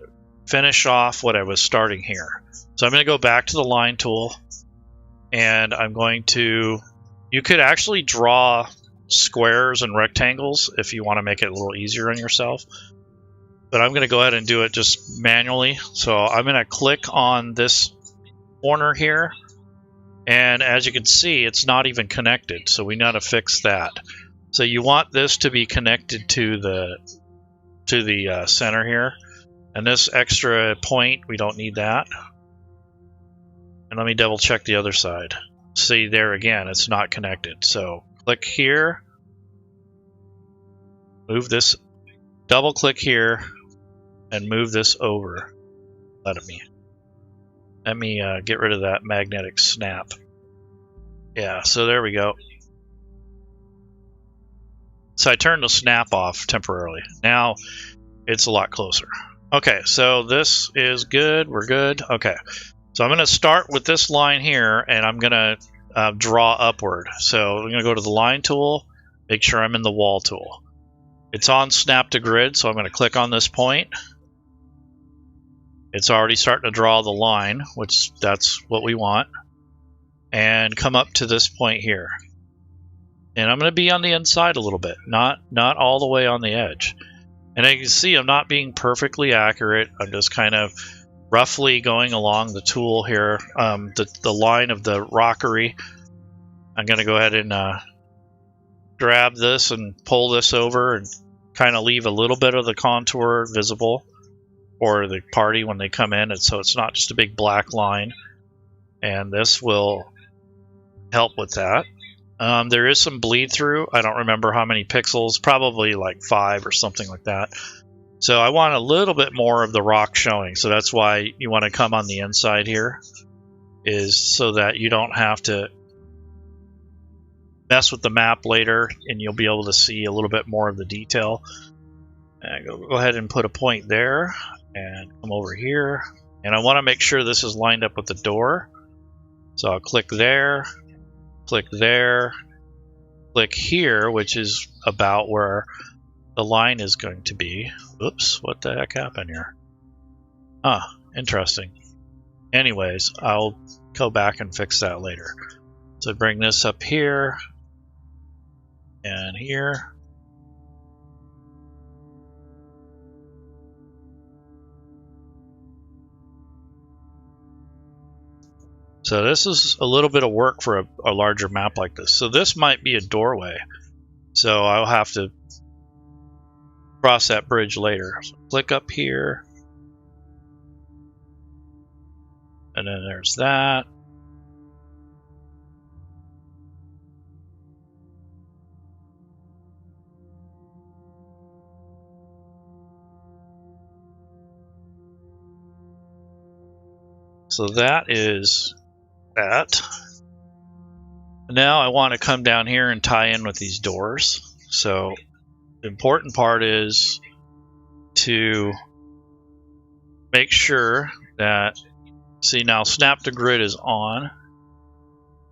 Speaker 1: finish off what I was starting here. So I'm going to go back to the line tool, and I'm going to, you could actually draw squares and rectangles if you want to make it a little easier on yourself. But I'm going to go ahead and do it just manually. So I'm going to click on this corner here. And as you can see, it's not even connected. So we got to fix that. So you want this to be connected to the center here. And this extra point, we don't need that. And let me double check the other side. See, there again, it's not connected. So click here, move this, double click here, and move this over. Let me get rid of that magnetic snap. Yeah, so there we go. So I turned the snap off temporarily. Now it's a lot closer. Okay, so this is good. We're good. Okay. So I'm going to start with this line here, and I'm going to draw upward. So I'm going to go to the line tool, make sure I'm in the wall tool. It's on snap to grid, so I'm going to click on this point. It's already starting to draw the line, which that's what we want. And come up to this point here. And I'm going to be on the inside a little bit, not all the way on the edge. And as you can see, I'm not being perfectly accurate. I'm just kind of roughly going along the tool here, the line of the rockery. I'm going to go ahead and grab this and pull this over and kind of leave a little bit of the contour visible for the party when they come in, and so it's not just a big black line. And this will help with that. There is some bleed through. I don't remember how many pixels, probably like 5 or something like that. So I want a little bit more of the rock showing, so that's why you want to come on the inside here, is so that you don't have to mess with the map later and you'll be able to see a little bit more of the detail. And go ahead and put a point there and come over here, and I want to make sure this is lined up with the door. So I'll click there, click here, which is about where the line is going to be. Oops, what the heck happened here? Ah, interesting. Anyways, I'll go back and fix that later. So bring this up here and here. So this is a little bit of work for a larger map like this. So this might be a doorway. So I'll have to cross that bridge later. So click up here. And then there's that. So that is that. Now I want to come down here and tie in with these doors. So the important part is to make sure that, see now snap to grid is on.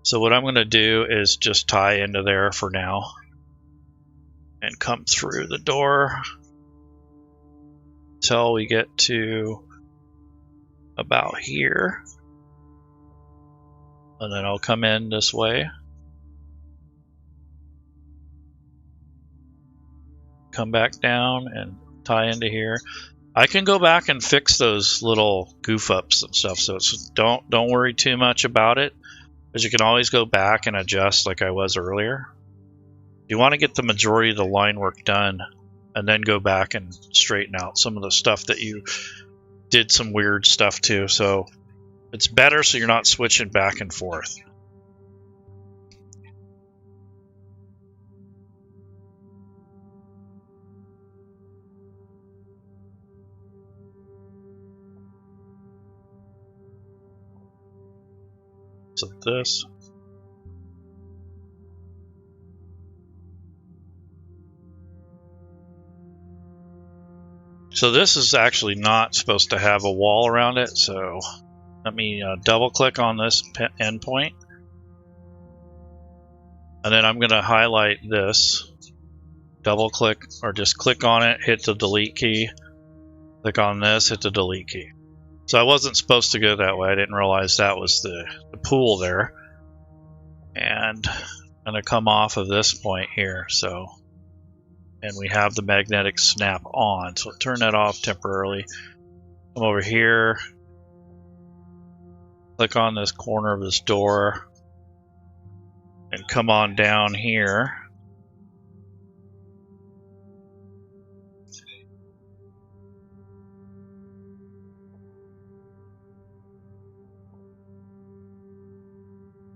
Speaker 1: So what I'm going to do is just tie into there for now and come through the door until we get to about here. And then I'll come in this way. Come back down and tie into here. I can go back and fix those little goof ups and stuff, so it's, don't worry too much about it, because you can always go back and adjust like I was earlier. You want to get the majority of the line work done and then go back and straighten out some of the stuff that you did some weird stuff to. So it's better so you're not switching back and forth. So this. So this is actually not supposed to have a wall around it, so let me double click on this endpoint. And then I'm going to highlight this, double click, or just click on it, hit the delete key, click on this, hit the delete key. So I wasn't supposed to go that way. I didn't realize that was the pool there. And I'm going to come off of this point here. So, and we have the magnetic snap on. So turn that off temporarily. Come over here. Click on this corner of this door. And come on down here.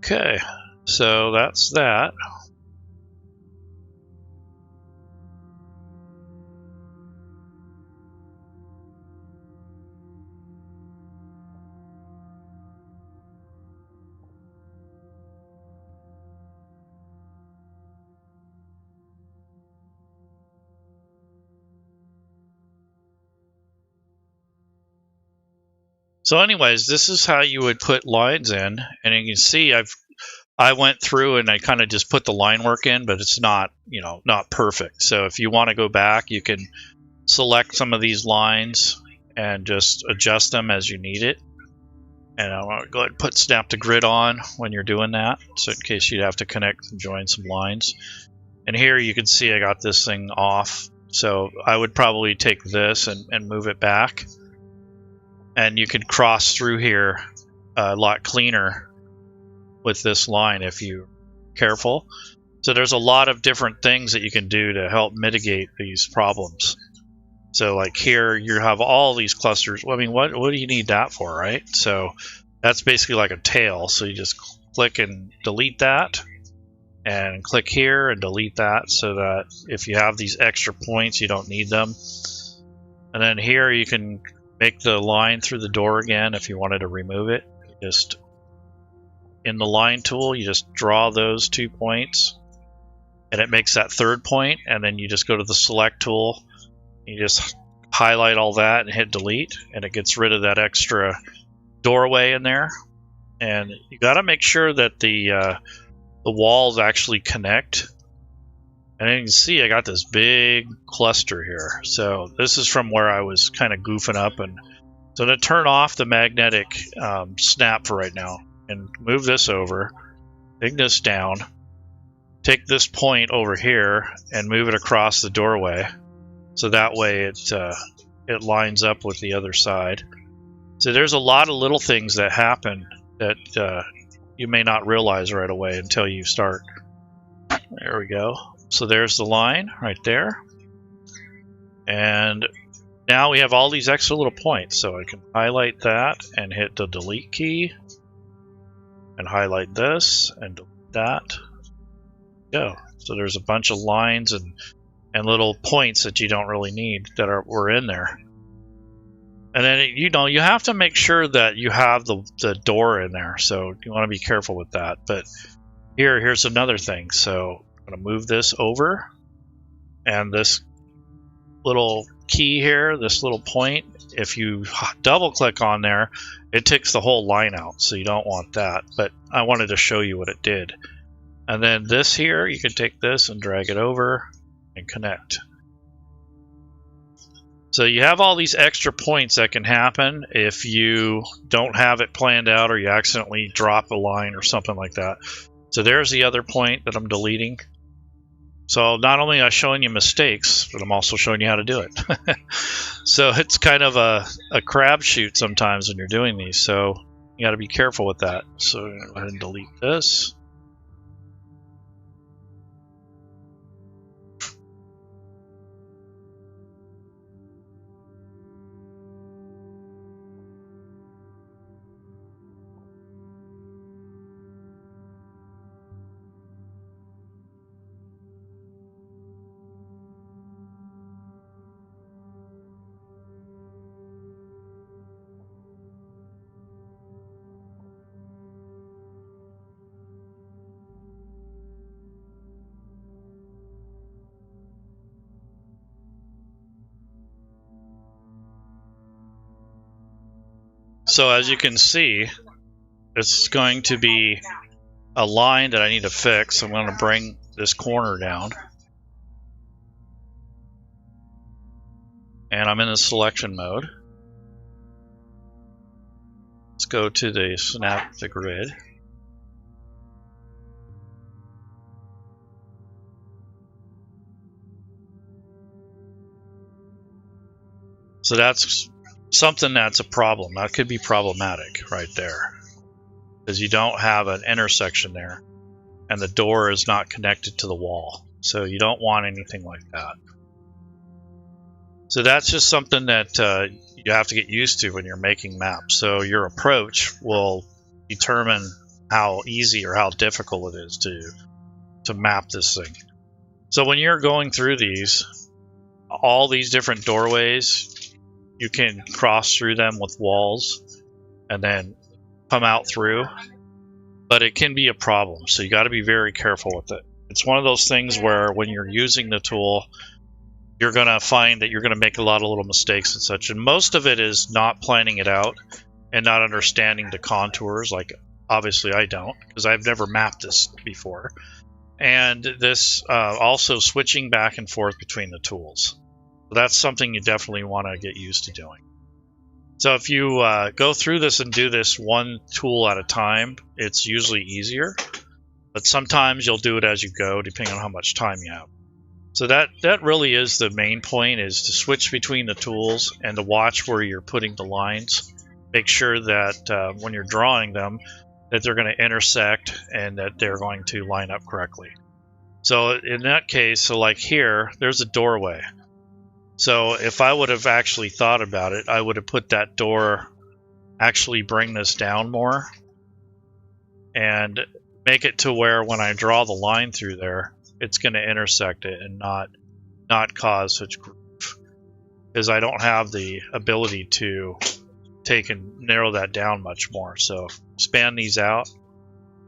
Speaker 1: Okay, so that's that. So anyways, this is how you would put lines in, and you can see I went through and I kind of just put the line work in, but it's not, not perfect. So if you want to go back, you can select some of these lines and just adjust them as you need it. And I want to go ahead and put snap to grid on when you're doing that, so in case you'd have to connect and join some lines. And here you can see I got this thing off, so I would probably take this and move it back. And you can cross through here a lot cleaner with this line if you're careful. So there's a lot of different things that you can do to help mitigate these problems. So like here you have all these clusters. Well, I mean, what do you need that for, right? So that's basically like a tail. So you just click and delete that, and click here and delete that, so that if you have these extra points, you don't need them. And then here you can make the line through the door again if you wanted to remove it. Just in the line tool, you just draw those 2 points, and it makes that third point, and then you just go to the select tool, you just highlight all that and hit delete, and it gets rid of that extra doorway in there. and you got to make sure that the walls actually connect. And you can see I got this big cluster here. So this is from where I was kind of goofing up. And so to turn off the magnetic snap for right now and move this over, take this down, take this point over here and move it across the doorway. So that way it lines up with the other side. So there's a lot of little things that happen that you may not realize right away until you start. There we go. So there's the line right there. And now we have all these extra little points. So I can highlight that and hit the delete key and highlight this and delete that. Go. So there's a bunch of lines and little points that you don't really need that were in there. And then, you have to make sure that you have the door in there. So you want to be careful with that. But here's another thing. So I'm going to move this over. And this little key here, this little point, if you double click on there, it takes the whole line out. So you don't want that. But I wanted to show you what it did. And then this here, you can take this and drag it over and connect. So you have all these extra points that can happen if you don't have it planned out or you accidentally drop a line or something like that. So there's the other point that I'm deleting. So not only am I showing you mistakes, but I'm also showing you how to do it. So it's kind of a crapshoot sometimes when you're doing these. So you got to be careful with that. So go ahead and delete this. So as you can see, it's going to be a line that I need to fix. I'm going to bring this corner down. And I'm in the selection mode. Let's go to the snap the grid. So that's something that's a problem. That could be problematic right there, because you don't have an intersection there and the door is not connected to the wall. So you don't want anything like that. So that's just something that you have to get used to when you're making maps. So your approach will determine how easy or how difficult it is to map this thing. So when you're going through all these different doorways, you can cross through them with walls and then come out through, but it can be a problem. So you got to be very careful with it. It's one of those things where when you're using the tool, you're going to find that you're going to make a lot of little mistakes and such. And most of it is not planning it out and not understanding the contours. Like, obviously I don't, because I've never mapped this before. And this also switching back and forth between the tools. So that's something you definitely want to get used to doing. So if you go through this and do this one tool at a time, it's usually easier. But sometimes you'll do it as you go, depending on how much time you have. So that really is the main point, is to switch between the tools and to watch where you're putting the lines. Make sure that when you're drawing them, that they're going to intersect and that they're going to line up correctly. So in that case, so like here, there's a doorway. So if I would have actually thought about it, I would have put that door, actually bring this down more and make it to where when I draw the line through there, it's going to intersect it and not cause such groove, because I don't have the ability to take and narrow that down much more. So span these out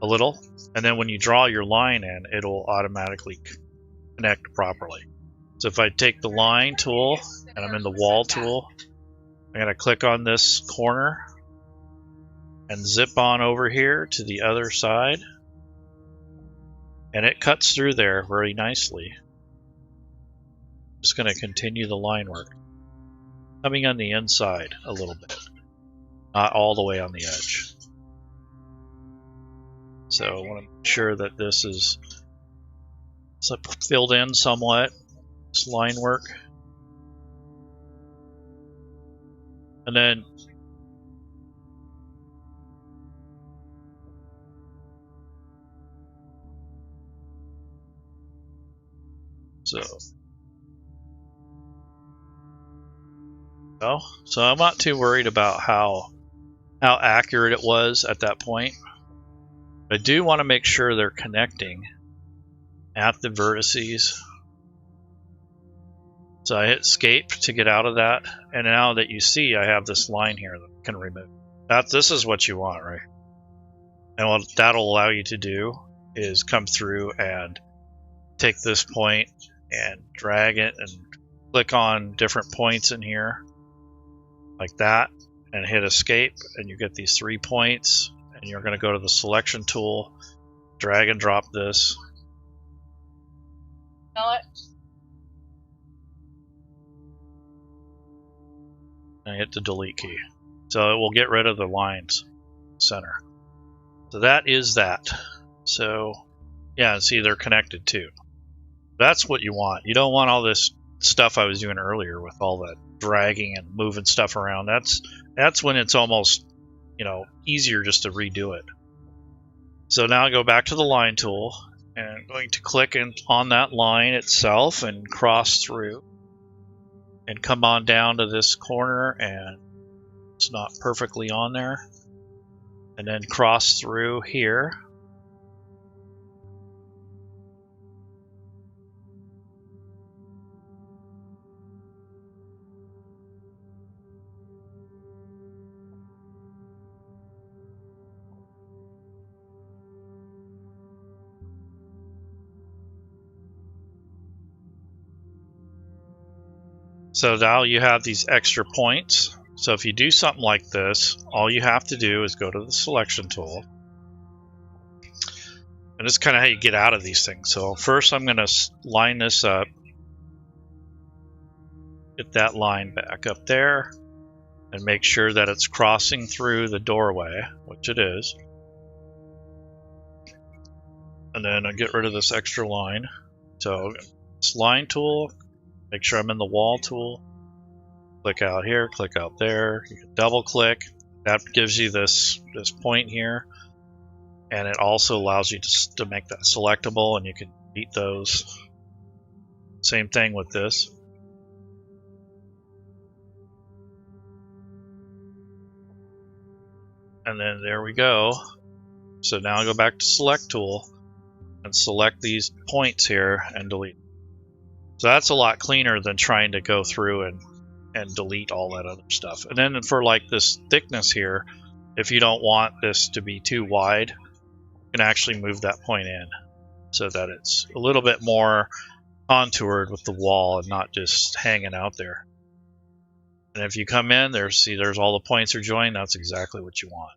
Speaker 1: a little, and then when you draw your line in, it'll automatically connect properly. So if I take the line tool and I'm in the wall tool, I'm going to click on this corner and zip on over here to the other side. And it cuts through there very nicely. Just going to continue the line work. Coming on the inside a little bit. Not all the way on the edge. So I want to make sure that this is filled in somewhat. This line work. And then so I'm not too worried about how accurate it was at that point. I do want to make sure they're connecting at the vertices. So I hit escape to get out of that, and now that you see I have this line here that I can remove. This is what you want, right? And what that'll allow you to do is come through and take this point and drag it and click on different points in here like that and hit escape, and you get these 3 points, and you're going to go to the selection tool, drag and drop this. And hit the delete key. So it will get rid of the lines center. So that is that. So yeah, see, they're connected too. That's what you want. You don't want all this stuff I was doing earlier with all that dragging and moving stuff around. That's when it's almost, you know, easier just to redo it. So now I go back to the line tool, and I'm going to click on that line itself and cross through and come on down to this corner, and it's not perfectly on there, and then cross through here. So now you have these extra points. So if you do something like this, all you have to do is go to the selection tool. And this is kind of how you get out of these things. So first I'm going to line this up. Get that line back up there. And make sure that it's crossing through the doorway, which it is. And then I get rid of this extra line. So this line tool. Make sure I'm in the wall tool. Click out here, click out there. You can double click. That gives you this point here. And it also allows you to make that selectable, and you can delete those. Same thing with this. And then there we go. So now I go back to select tool and select these points here and delete. So that's a lot cleaner than trying to go through and delete all that other stuff. And then for like this thickness here, if you don't want this to be too wide, you can actually move that point in so that it's a little bit more contoured with the wall and not just hanging out there. And if you come in, there's all the points are joined. That's exactly what you want.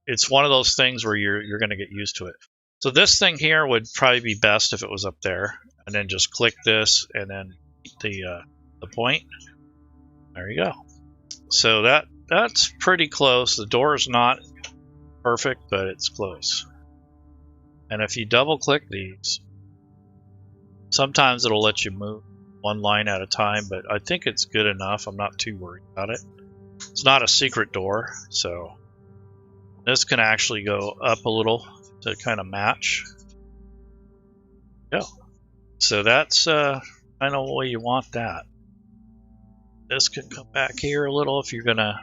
Speaker 1: It's one of those things where you're going to get used to it. So this thing here would probably be best if it was up there, and then just click this and then the point. There you go. So that's pretty close. The door is not perfect, but it's close. And if you double click these, sometimes it'll let you move one line at a time, but I think it's good enough. I'm not too worried about it. It's not a secret door, so this can actually go up a little to kind of match. Yeah. So that's kind of the way you want that. This can come back here a little if you're gonna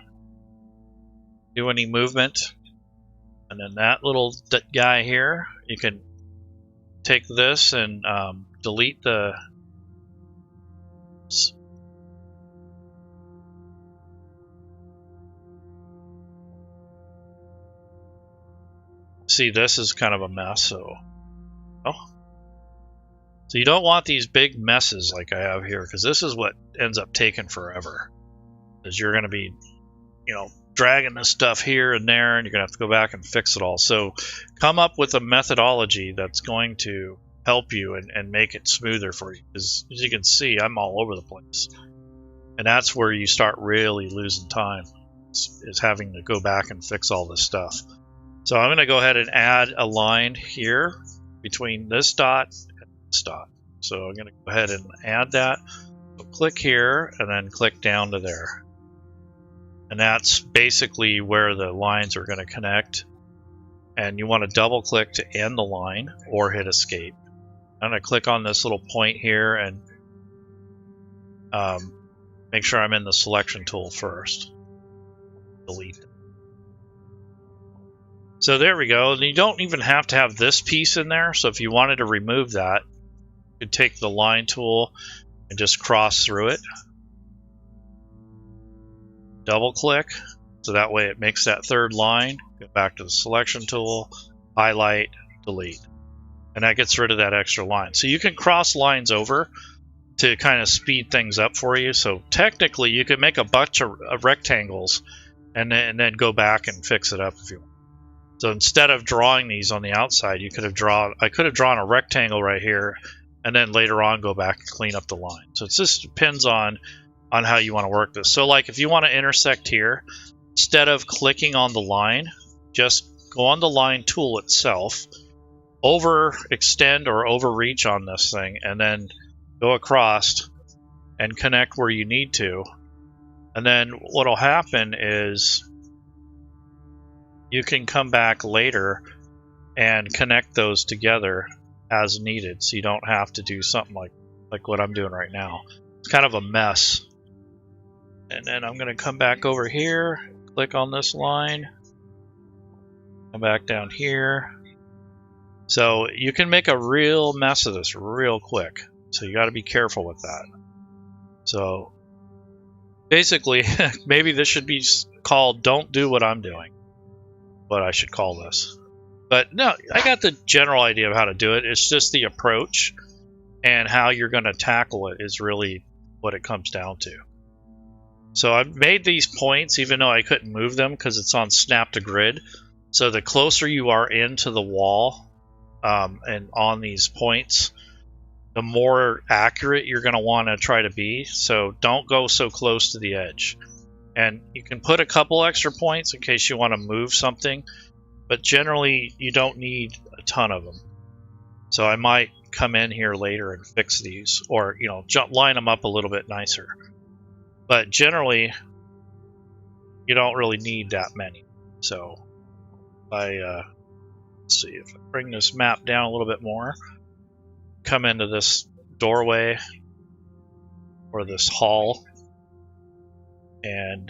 Speaker 1: do any movement. And then that little guy here, you can take this and delete the see, this is kind of a mess, so so you don't want these big messes like I have here, because this is what ends up taking forever. Because you're going to be, you know, dragging this stuff here and there, and you're gonna have to go back and fix it all. So come up with a methodology that's going to help you and make it smoother for you. Because as you can see, I'm all over the place, and that's where you start really losing time, is having to go back and fix all this stuff. So I'm going to go ahead and add a line here between this dot and this dot. So I'm going to go ahead and add that. So click here and then click down to there. And that's basically where the lines are going to connect. And you want to double click to end the line or hit escape. I'm going to click on this little point here and make sure I'm in the selection tool first. Delete. So there we go. And you don't even have to have this piece in there. So if you wanted to remove that, you could take the line tool and just cross through it. Double click, so that way it makes that third line. Go back to the selection tool, highlight, delete. And that gets rid of that extra line. So you can cross lines over to kind of speed things up for you. So technically you could make a bunch of rectangles and then go back and fix it up if you want. So instead of drawing these on the outside, you could have I could have drawn a rectangle right here and then later on go back and clean up the line. So it just depends on how you want to work this. So like if you want to intersect here, instead of clicking on the line, just go on the line tool itself, overextend or overreach on this thing, and then go across and connect where you need to. And then what'll happen is you can come back later and connect those together as needed, so you don't have to do something like what I'm doing right now. It's kind of a mess. And then I'm going to come back over here, click on this line, come back down here. So you can make a real mess of this real quick. So you got to be careful with that. So basically, maybe this should be called "Don't Do What I'm Doing." What I should call this. But no, I got the general idea of how to do it. It's just the approach and how you're going to tackle it is really what it comes down to. So I've made these points even though I couldn't move them because it's on snap to grid. So the closer you are into the wall and on these points, the more accurate you're going to want to try to be. So don't go so close to the edge. And you can put a couple extra points in case you want to move something, but generally you don't need a ton of them. So I might come in here later and fix these, or line them up a little bit nicer. But generally, you don't really need that many. So let's see if I bring this map down a little bit more, come into this doorway or this hall, and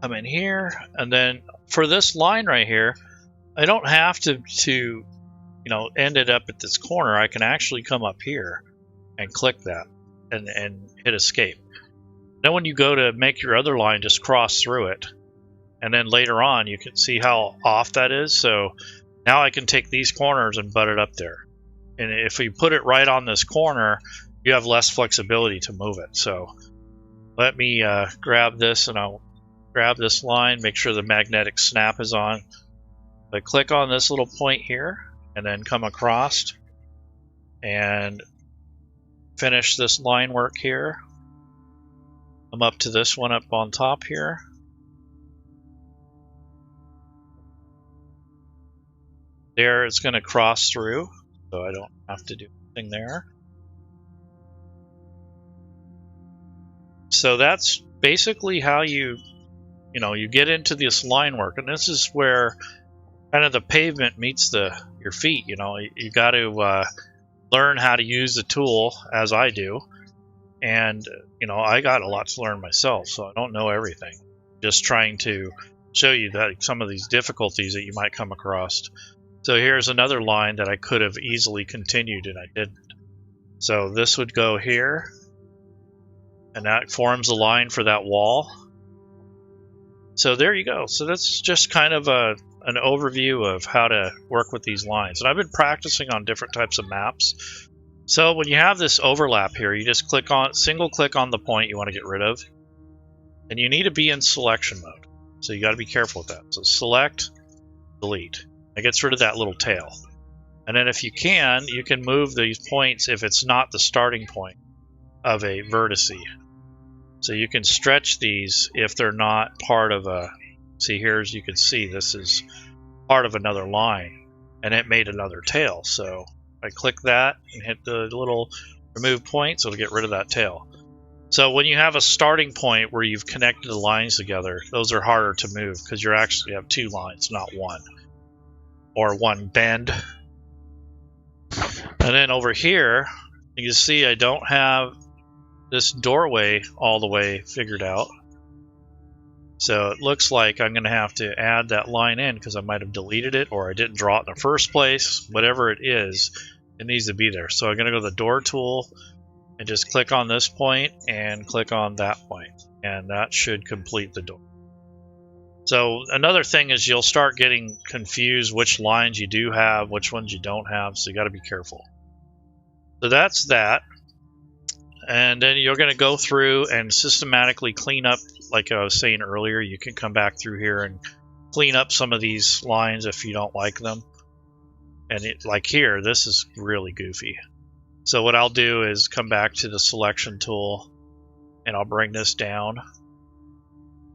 Speaker 1: come in here. And then for this line right here, I don't have to end it up at this corner. I can actually come up here and click that and hit escape. Then when you go to make your other line, just cross through it, and then later on you can see how off that is. So now I can take these corners and butt it up there, and if you put it right on this corner, you have less flexibility to move it. So let me grab this, and I'll grab this line, make sure the magnetic snap is on. I click on this little point here and then come across and finish this line work here. I'm up to this one up on top here. There it's going to cross through, so I don't have to do anything there. So that's basically how you get into this line work, and this is where kind of the pavement meets your feet. You got to learn how to use the tool, as I do, and I got a lot to learn myself, so I don't know everything. Just trying to show you that some of these difficulties that you might come across. So here's another line that I could have easily continued and I didn't. So this would go here, and that forms a line for that wall. So there you go. So that's just kind of an overview of how to work with these lines. And I've been practicing on different types of maps. So when you have this overlap here, you just single click on the point you want to get rid of. And you need to be in selection mode. So you got to be careful with that. So select, delete. It gets rid of that little tail. And then if you can move these points if it's not the starting point of a vertex. So you can stretch these if they're not part of a, see here as you can see, this is part of another line and it made another tail. So I click that and hit the little remove points, it'll get rid of that tail. So when you have a starting point where you've connected the lines together, those are harder to move because you actually have two lines, not one. Or one bend. And then over here, you can see I don't have this doorway all the way figured out. So it looks like I'm going to have to add that line in because I might have deleted it or I didn't draw it in the first place. Whatever it is, it needs to be there. So I'm going to go to the door tool and just click on this point and click on that point. And that should complete the door. So another thing is you'll start getting confused which lines you do have, which ones you don't have. So you got to be careful. So that's that. And then you're going to go through and systematically clean up, like I was saying earlier, you can come back through here and clean up some of these lines if you don't like them. And like here, this is really goofy. So what I'll do is come back to the selection tool and I'll bring this down.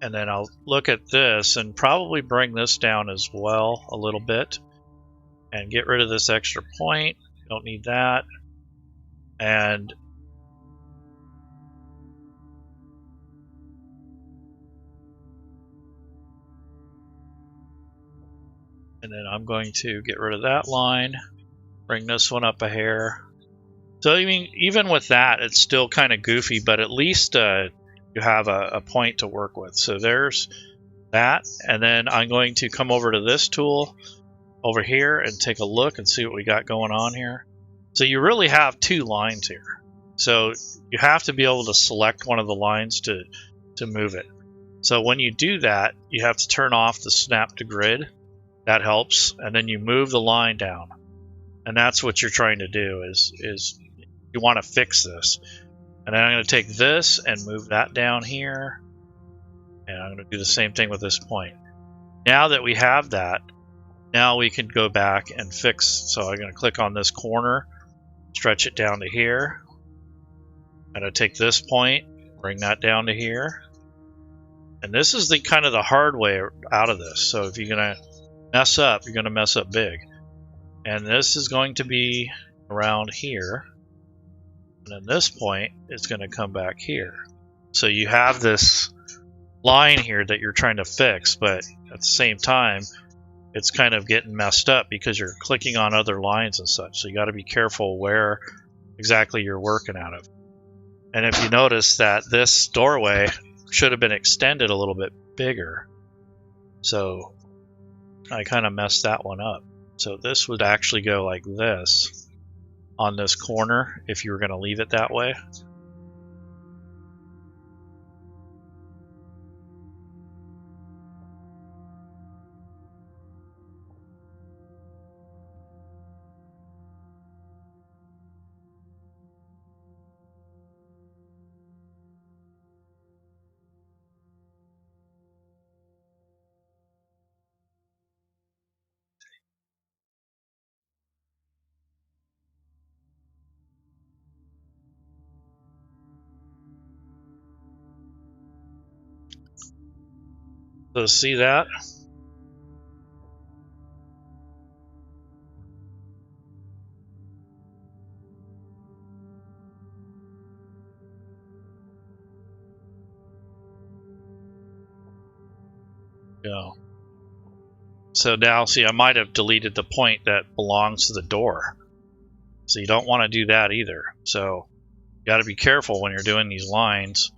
Speaker 1: And then I'll look at this and probably bring this down as well a little bit. And get rid of this extra point. Don't need that. And then I'm going to get rid of that line, bring this one up a hair. So I mean, even with that, it's still kind of goofy, but at least you have a point to work with. So there's that, and then I'm going to come over to this tool over here and take a look and see what we got going on here. So you really have two lines here. So you have to be able to select one of the lines to move it. So when you do that, you have to turn off the snap to grid. That helps, and then you move the line down, and that's what you're trying to do. Is you want to fix this, and then I'm going to take this and move that down here, and I'm going to do the same thing with this point. Now that we have that, now we can go back and fix. So I'm going to click on this corner, stretch it down to here. I'm going to take this point, bring that down to here, and this is the kind of the hard way out of this. So if you're going to mess up, you're going to mess up big. And this is going to be around here. And then this point is going to come back here. So you have this line here that you're trying to fix, but at the same time, it's kind of getting messed up because you're clicking on other lines and such. So you got to be careful where exactly you're working out of. And if you notice that this doorway should have been extended a little bit bigger. So I kind of messed that one up. So this would actually go like this on this corner if you were going to leave it that way. So see that? Yeah. So now, see, I might have deleted the point that belongs to the door. So you don't want to do that either. So you got to be careful when you're doing these lines.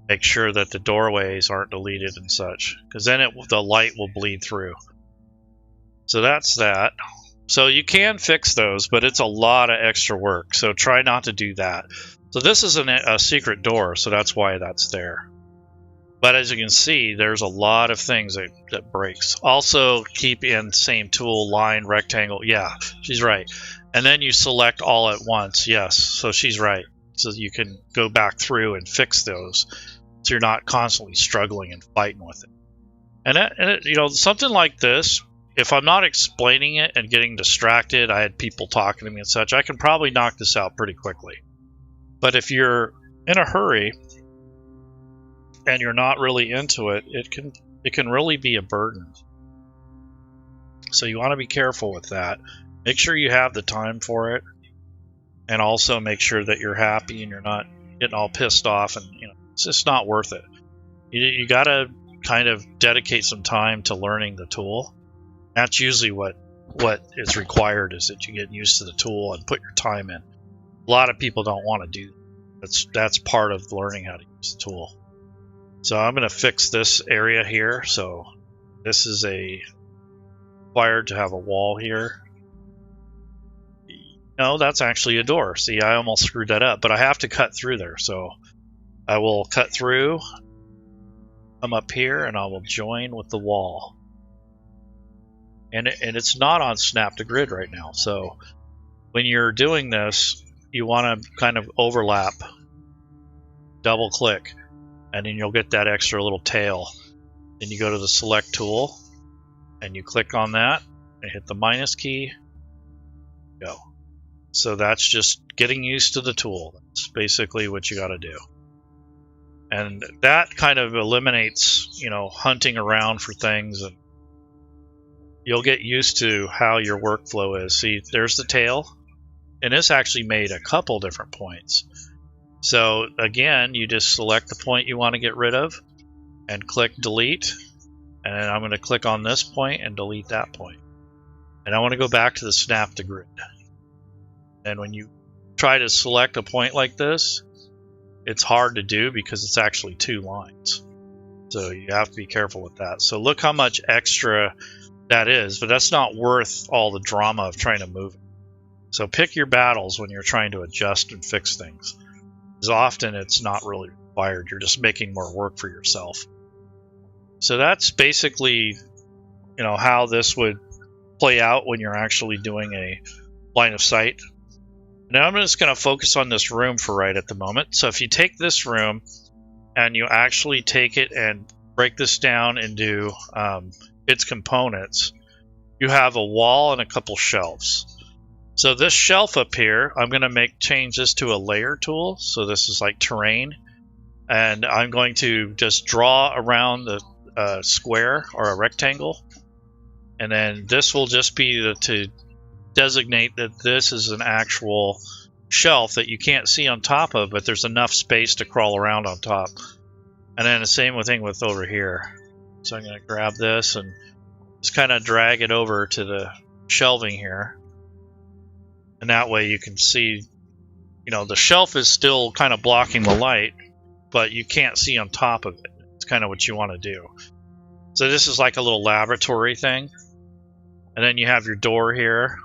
Speaker 1: Make sure that the doorways aren't deleted and such, because then the light will bleed through. So that's that. So you can fix those, but it's a lot of extra work. So try not to do that. So this is a secret door, so that's why that's there. But as you can see, there's a lot of things that breaks. Also, keep in same tool, line, rectangle. Yeah, she's right. And then you select all at once. Yes, so she's right. So you can go back through and fix those. so you're not constantly struggling and fighting with it. And you know, something like this, if I'm not explaining it and getting distracted, I had people talking to me and such, I can probably knock this out pretty quickly. But if you're in a hurry and you're not really into it, it can really be a burden. So you want to be careful with that. Make sure you have the time for it, and also make sure that you're happy and you're not getting all pissed off, and you know, it's just not worth it. You got to kind of dedicate some time to learning the tool. That's usually what is required, is that you get used to the tool and put your time in. A lot of people don't want to do that. That's part of learning how to use the tool. So I'm going to fix this area here. So this is required to have a wall here. No, that's actually a door. See, I almost screwed that up, but I have to cut through there. So I will cut through, come up here, and I will join with the wall. And it's not on snap to grid right now. So when you're doing this, you want to kind of overlap, double click, and then you'll get that extra little tail. Then you go to the select tool and you click on that and hit the minus key. Go. So that's just getting used to the tool. That's basically what you got to do. And that kind of eliminates, you know, hunting around for things, and you'll get used to how your workflow is. See, there's the tail, and this actually made a couple different points. So again, you just select the point you want to get rid of and click delete, and I'm going to click on this point and delete that point. And I want to go back to the snap to grid. And when you try to select a point like this, it's hard to do because it's actually 2 lines. So you have to be careful with that. So look how much extra that is, but that's not worth all the drama of trying to move it. So pick your battles when you're trying to adjust and fix things, because often it's not really required. You're just making more work for yourself. So that's basically, you know, how this would play out when you're actually doing a line of sight. Now I'm just going to focus on this room for right at the moment. So if you take this room and you actually take it and break this down into its components, you have a wall and a couple shelves. So this shelf up here, I'm going to change this to a layer tool. So this is like terrain, and I'm going to just draw around the square or a rectangle, and then this will just be to designate that this is an actual shelf that you can't see on top of, but there's enough space to crawl around on top. And then the same thing with over here. So I'm going to grab this and just kind of drag it over to the shelving here. And that way you can see, you know, the shelf is still kind of blocking the light, but you can't see on top of it. It's kind of what you want to do. So this is like a little laboratory thing. And then you have your door here.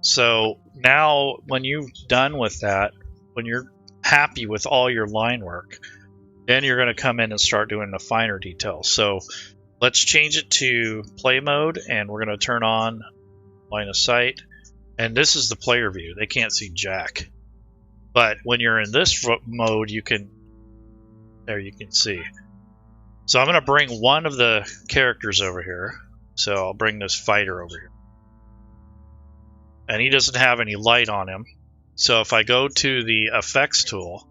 Speaker 1: So now when you're done with that, when you're happy with all your line work, then you're going to come in and start doing the finer details. So let's change it to play mode, and we're going to turn on line of sight. And this is the player view. They can't see jack. But when you're in this mode, you can see. So I'm going to bring one of the characters over here. So I'll bring this fighter over here. And he doesn't have any light on him. So if I go to the effects tool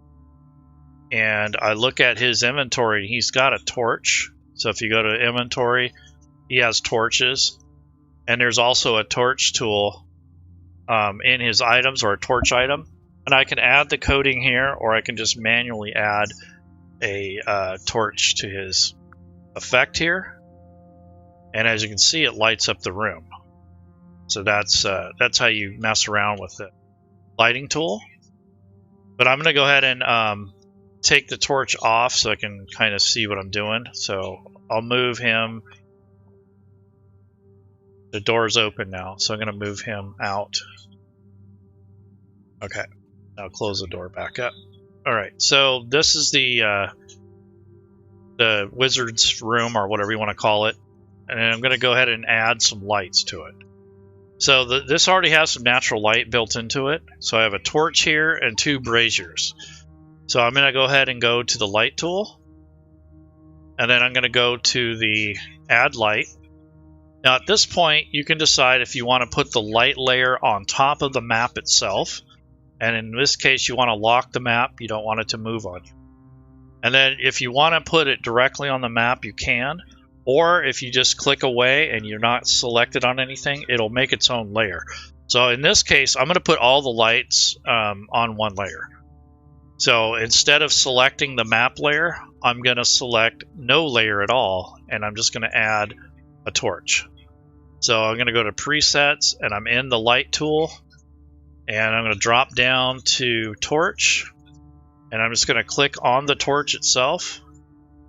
Speaker 1: and I look at his inventory, he's got a torch. So if you go to inventory, he has torches. And there's also a torch tool in his items, or a torch item. And I can add the coding here, or I can just manually add a torch to his effect here. And as you can see, it lights up the room. So that's how you mess around with the lighting tool. But I'm going to go ahead and take the torch off so I can kind of see what I'm doing. So I'll move him. The door's open now, so I'm going to move him out. Okay, now close the door back up. All right, so this is the wizard's room, or whatever you want to call it. And I'm going to go ahead and add some lights to it. So this already has some natural light built into it. So I have a torch here and 2 braziers. So I'm going to go ahead and go to the light tool. And then I'm going to go to the add light. Now at this point, you can decide if you want to put the light layer on top of the map itself. And in this case, you want to lock the map. You don't want it to move on you. And then if you want to put it directly on the map, you can. Or if you just click away and you're not selected on anything, it'll make its own layer. So in this case, I'm going to put all the lights on one layer. So instead of selecting the map layer, I'm going to select no layer at all, and I'm just going to add a torch. So I'm going to go to presets, and I'm in the light tool, and I'm going to drop down to torch, and I'm just going to click on the torch itself,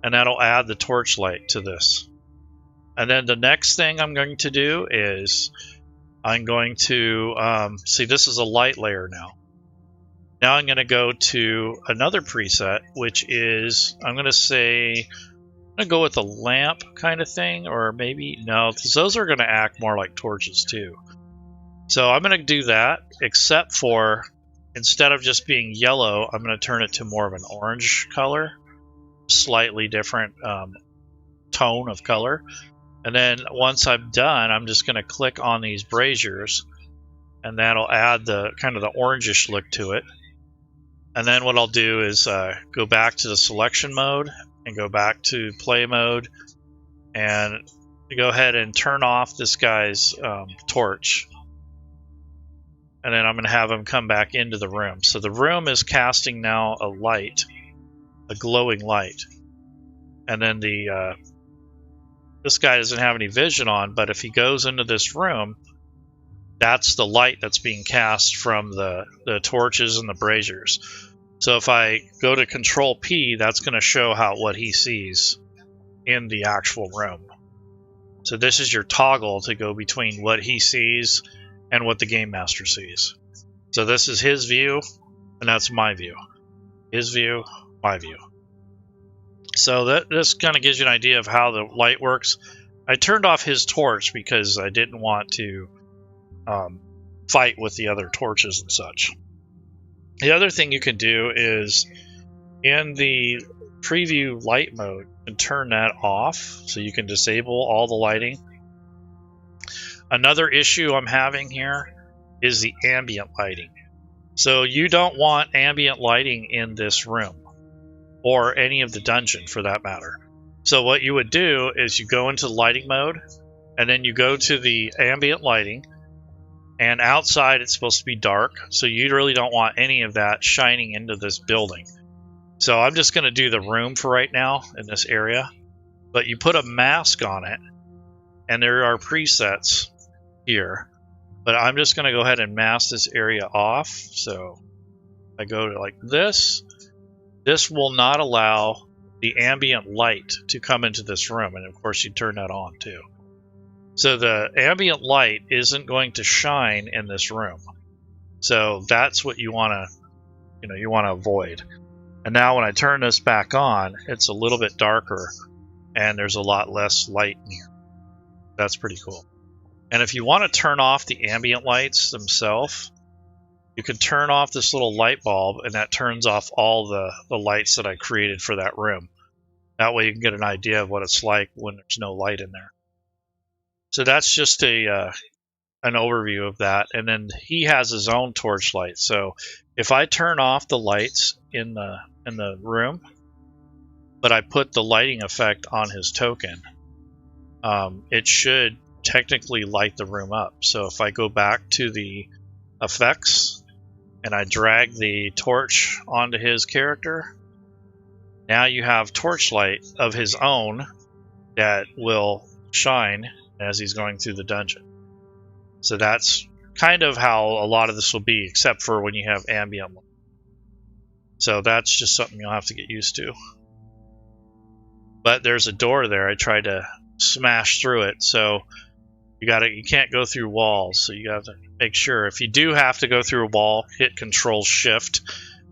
Speaker 1: and that'll add the torch light to this. And then the next thing I'm going to do is I'm going to see, this is a light layer now. Now I'm going to go to another preset, which is, I'm going to go with a lamp kind of thing, or maybe, no, because those are going to act more like torches too. So I'm going to do that, except for, instead of just being yellow, I'm going to turn it to more of an orange color, slightly different tone of color. And then once I'm done, I'm just going to click on these braziers, and that'll add the kind of the orangish look to it. And then what I'll do is go back to the selection mode and go back to play mode and go ahead and turn off this guy's torch. And then I'm going to have him come back into the room. So the room is casting now a light, a glowing light. And then this guy doesn't have any vision on, but if he goes into this room, that's the light that's being cast from the torches and the braziers. So if I go to Control P, that's going to show what he sees in the actual room. So this is your toggle to go between what he sees and what the Game Master sees. So this is his view, and that's my view. His view, my view. So this kind of gives you an idea of how the light works. I turned off his torch because I didn't want to fight with the other torches and such. The other thing you can do is in the preview light mode, you can turn that off so you can disable all the lighting. Another issue I'm having here is the ambient lighting. So you don't want ambient lighting in this room or any of the dungeon for that matter. So what you would do is you go into lighting mode, and then you go to the ambient lighting, and outside it's supposed to be dark, so you really don't want any of that shining into this building. So I'm just going to do the room for right now in this area, but you put a mask on it, and there are presets here, but I'm just going to go ahead and mask this area off. So I go to like this. This will not allow the ambient light to come into this room, and of course you turn that on too. So the ambient light isn't going to shine in this room. So that's what you want to, avoid. And now when I turn this back on, it's a little bit darker, and there's a lot less light in here. That's pretty cool. And if you want to turn off the ambient lights themselves, you can turn off this little light bulb, and that turns off all the lights that I created for that room. That way you can get an idea of what it's like when there's no light in there. So that's just an overview of that. And then he has his own torchlight. So if I turn off the lights in the room, but I put the lighting effect on his token, it should technically light the room up. So if I go back to the effects and I drag the torch onto his character, now you have torchlight of his own that will shine as he's going through the dungeon. So that's kind of how a lot of this will be, except for when you have ambient light. So that's just something you'll have to get used to. But there's a door there. I tried to smash through it, so you can't go through walls. So you have to make sure, if you do have to go through a wall, hit Control Shift,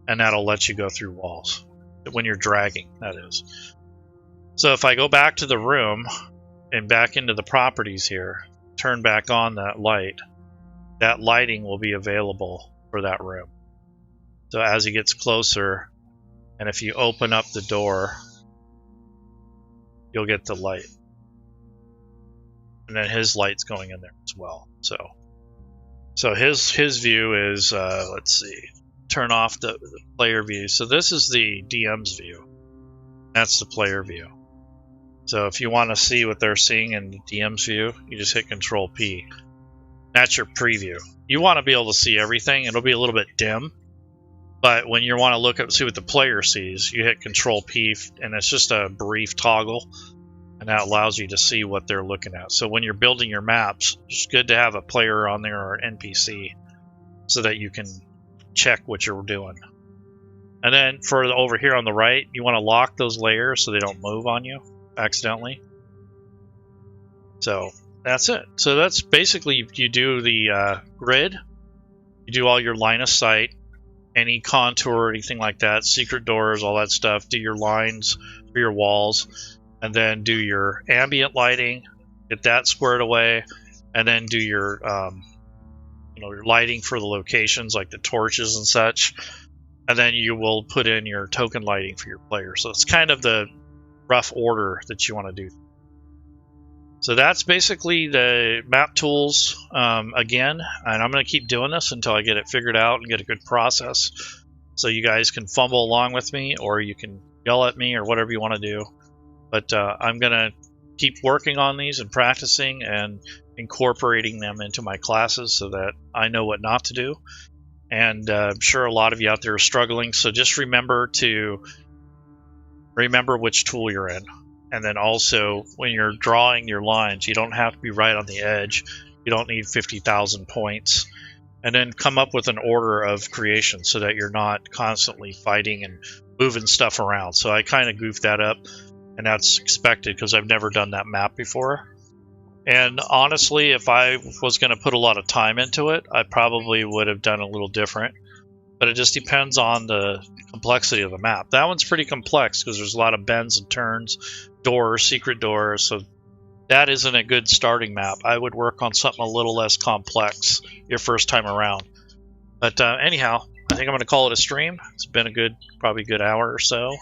Speaker 1: and that'll let you go through walls when you're dragging, that is. So if I go back to the room and back into the properties here, turn back on that lighting will be available for that room. So as he gets closer, And if you open up the door, you'll get the light. And then his light's going in there as well. So his view is, let's see, turn off the player view. So this is the DM's view. That's the player view. So if you want to see what they're seeing in the DM's view, you just hit Control P. That's your preview. You want to be able to see everything. It'll be a little bit dim, but when you want to look at see what the player sees, you hit Control P, and it's just a brief toggle, and that allows you to see what they're looking at. So when you're building your maps, it's good to have a player on there or an NPC so that you can check what you're doing. And then for over here on the right, you want to lock those layers so they don't move on you accidentally. So that's it. So that's basically, you do the grid, you do all your line of sight, any contour or anything like that, secret doors, all that stuff, do your lines for your walls, and then do your ambient lighting, get that squared away, and then do your your lighting for the locations like the torches and such, and then you will put in your token lighting for your players. So it's kind of the rough order that you want to do. So that's basically the map tools again, and I'm going to keep doing this until I get it figured out and get a good process. So you guys can fumble along with me, or you can yell at me, or whatever you want to do. But I'm going to keep working on these and practicing and incorporating them into my classes so that I know what not to do. And I'm sure a lot of you out there are struggling, so just remember which tool you're in. And then also, when you're drawing your lines, you don't have to be right on the edge. You don't need 50,000 points. And then come up with an order of creation so that you're not constantly fighting and moving stuff around. So I kind of goofed that up, and that's expected because I've never done that map before. And honestly, if I was going to put a lot of time into it, I probably would have done a little different. But it just depends on the complexity of the map. That one's pretty complex because there's a lot of bends and turns, doors, secret doors, so that isn't a good starting map. I would work on something a little less complex your first time around. But anyhow, I think I'm going to call it a stream. It's been a good, probably a good hour or so.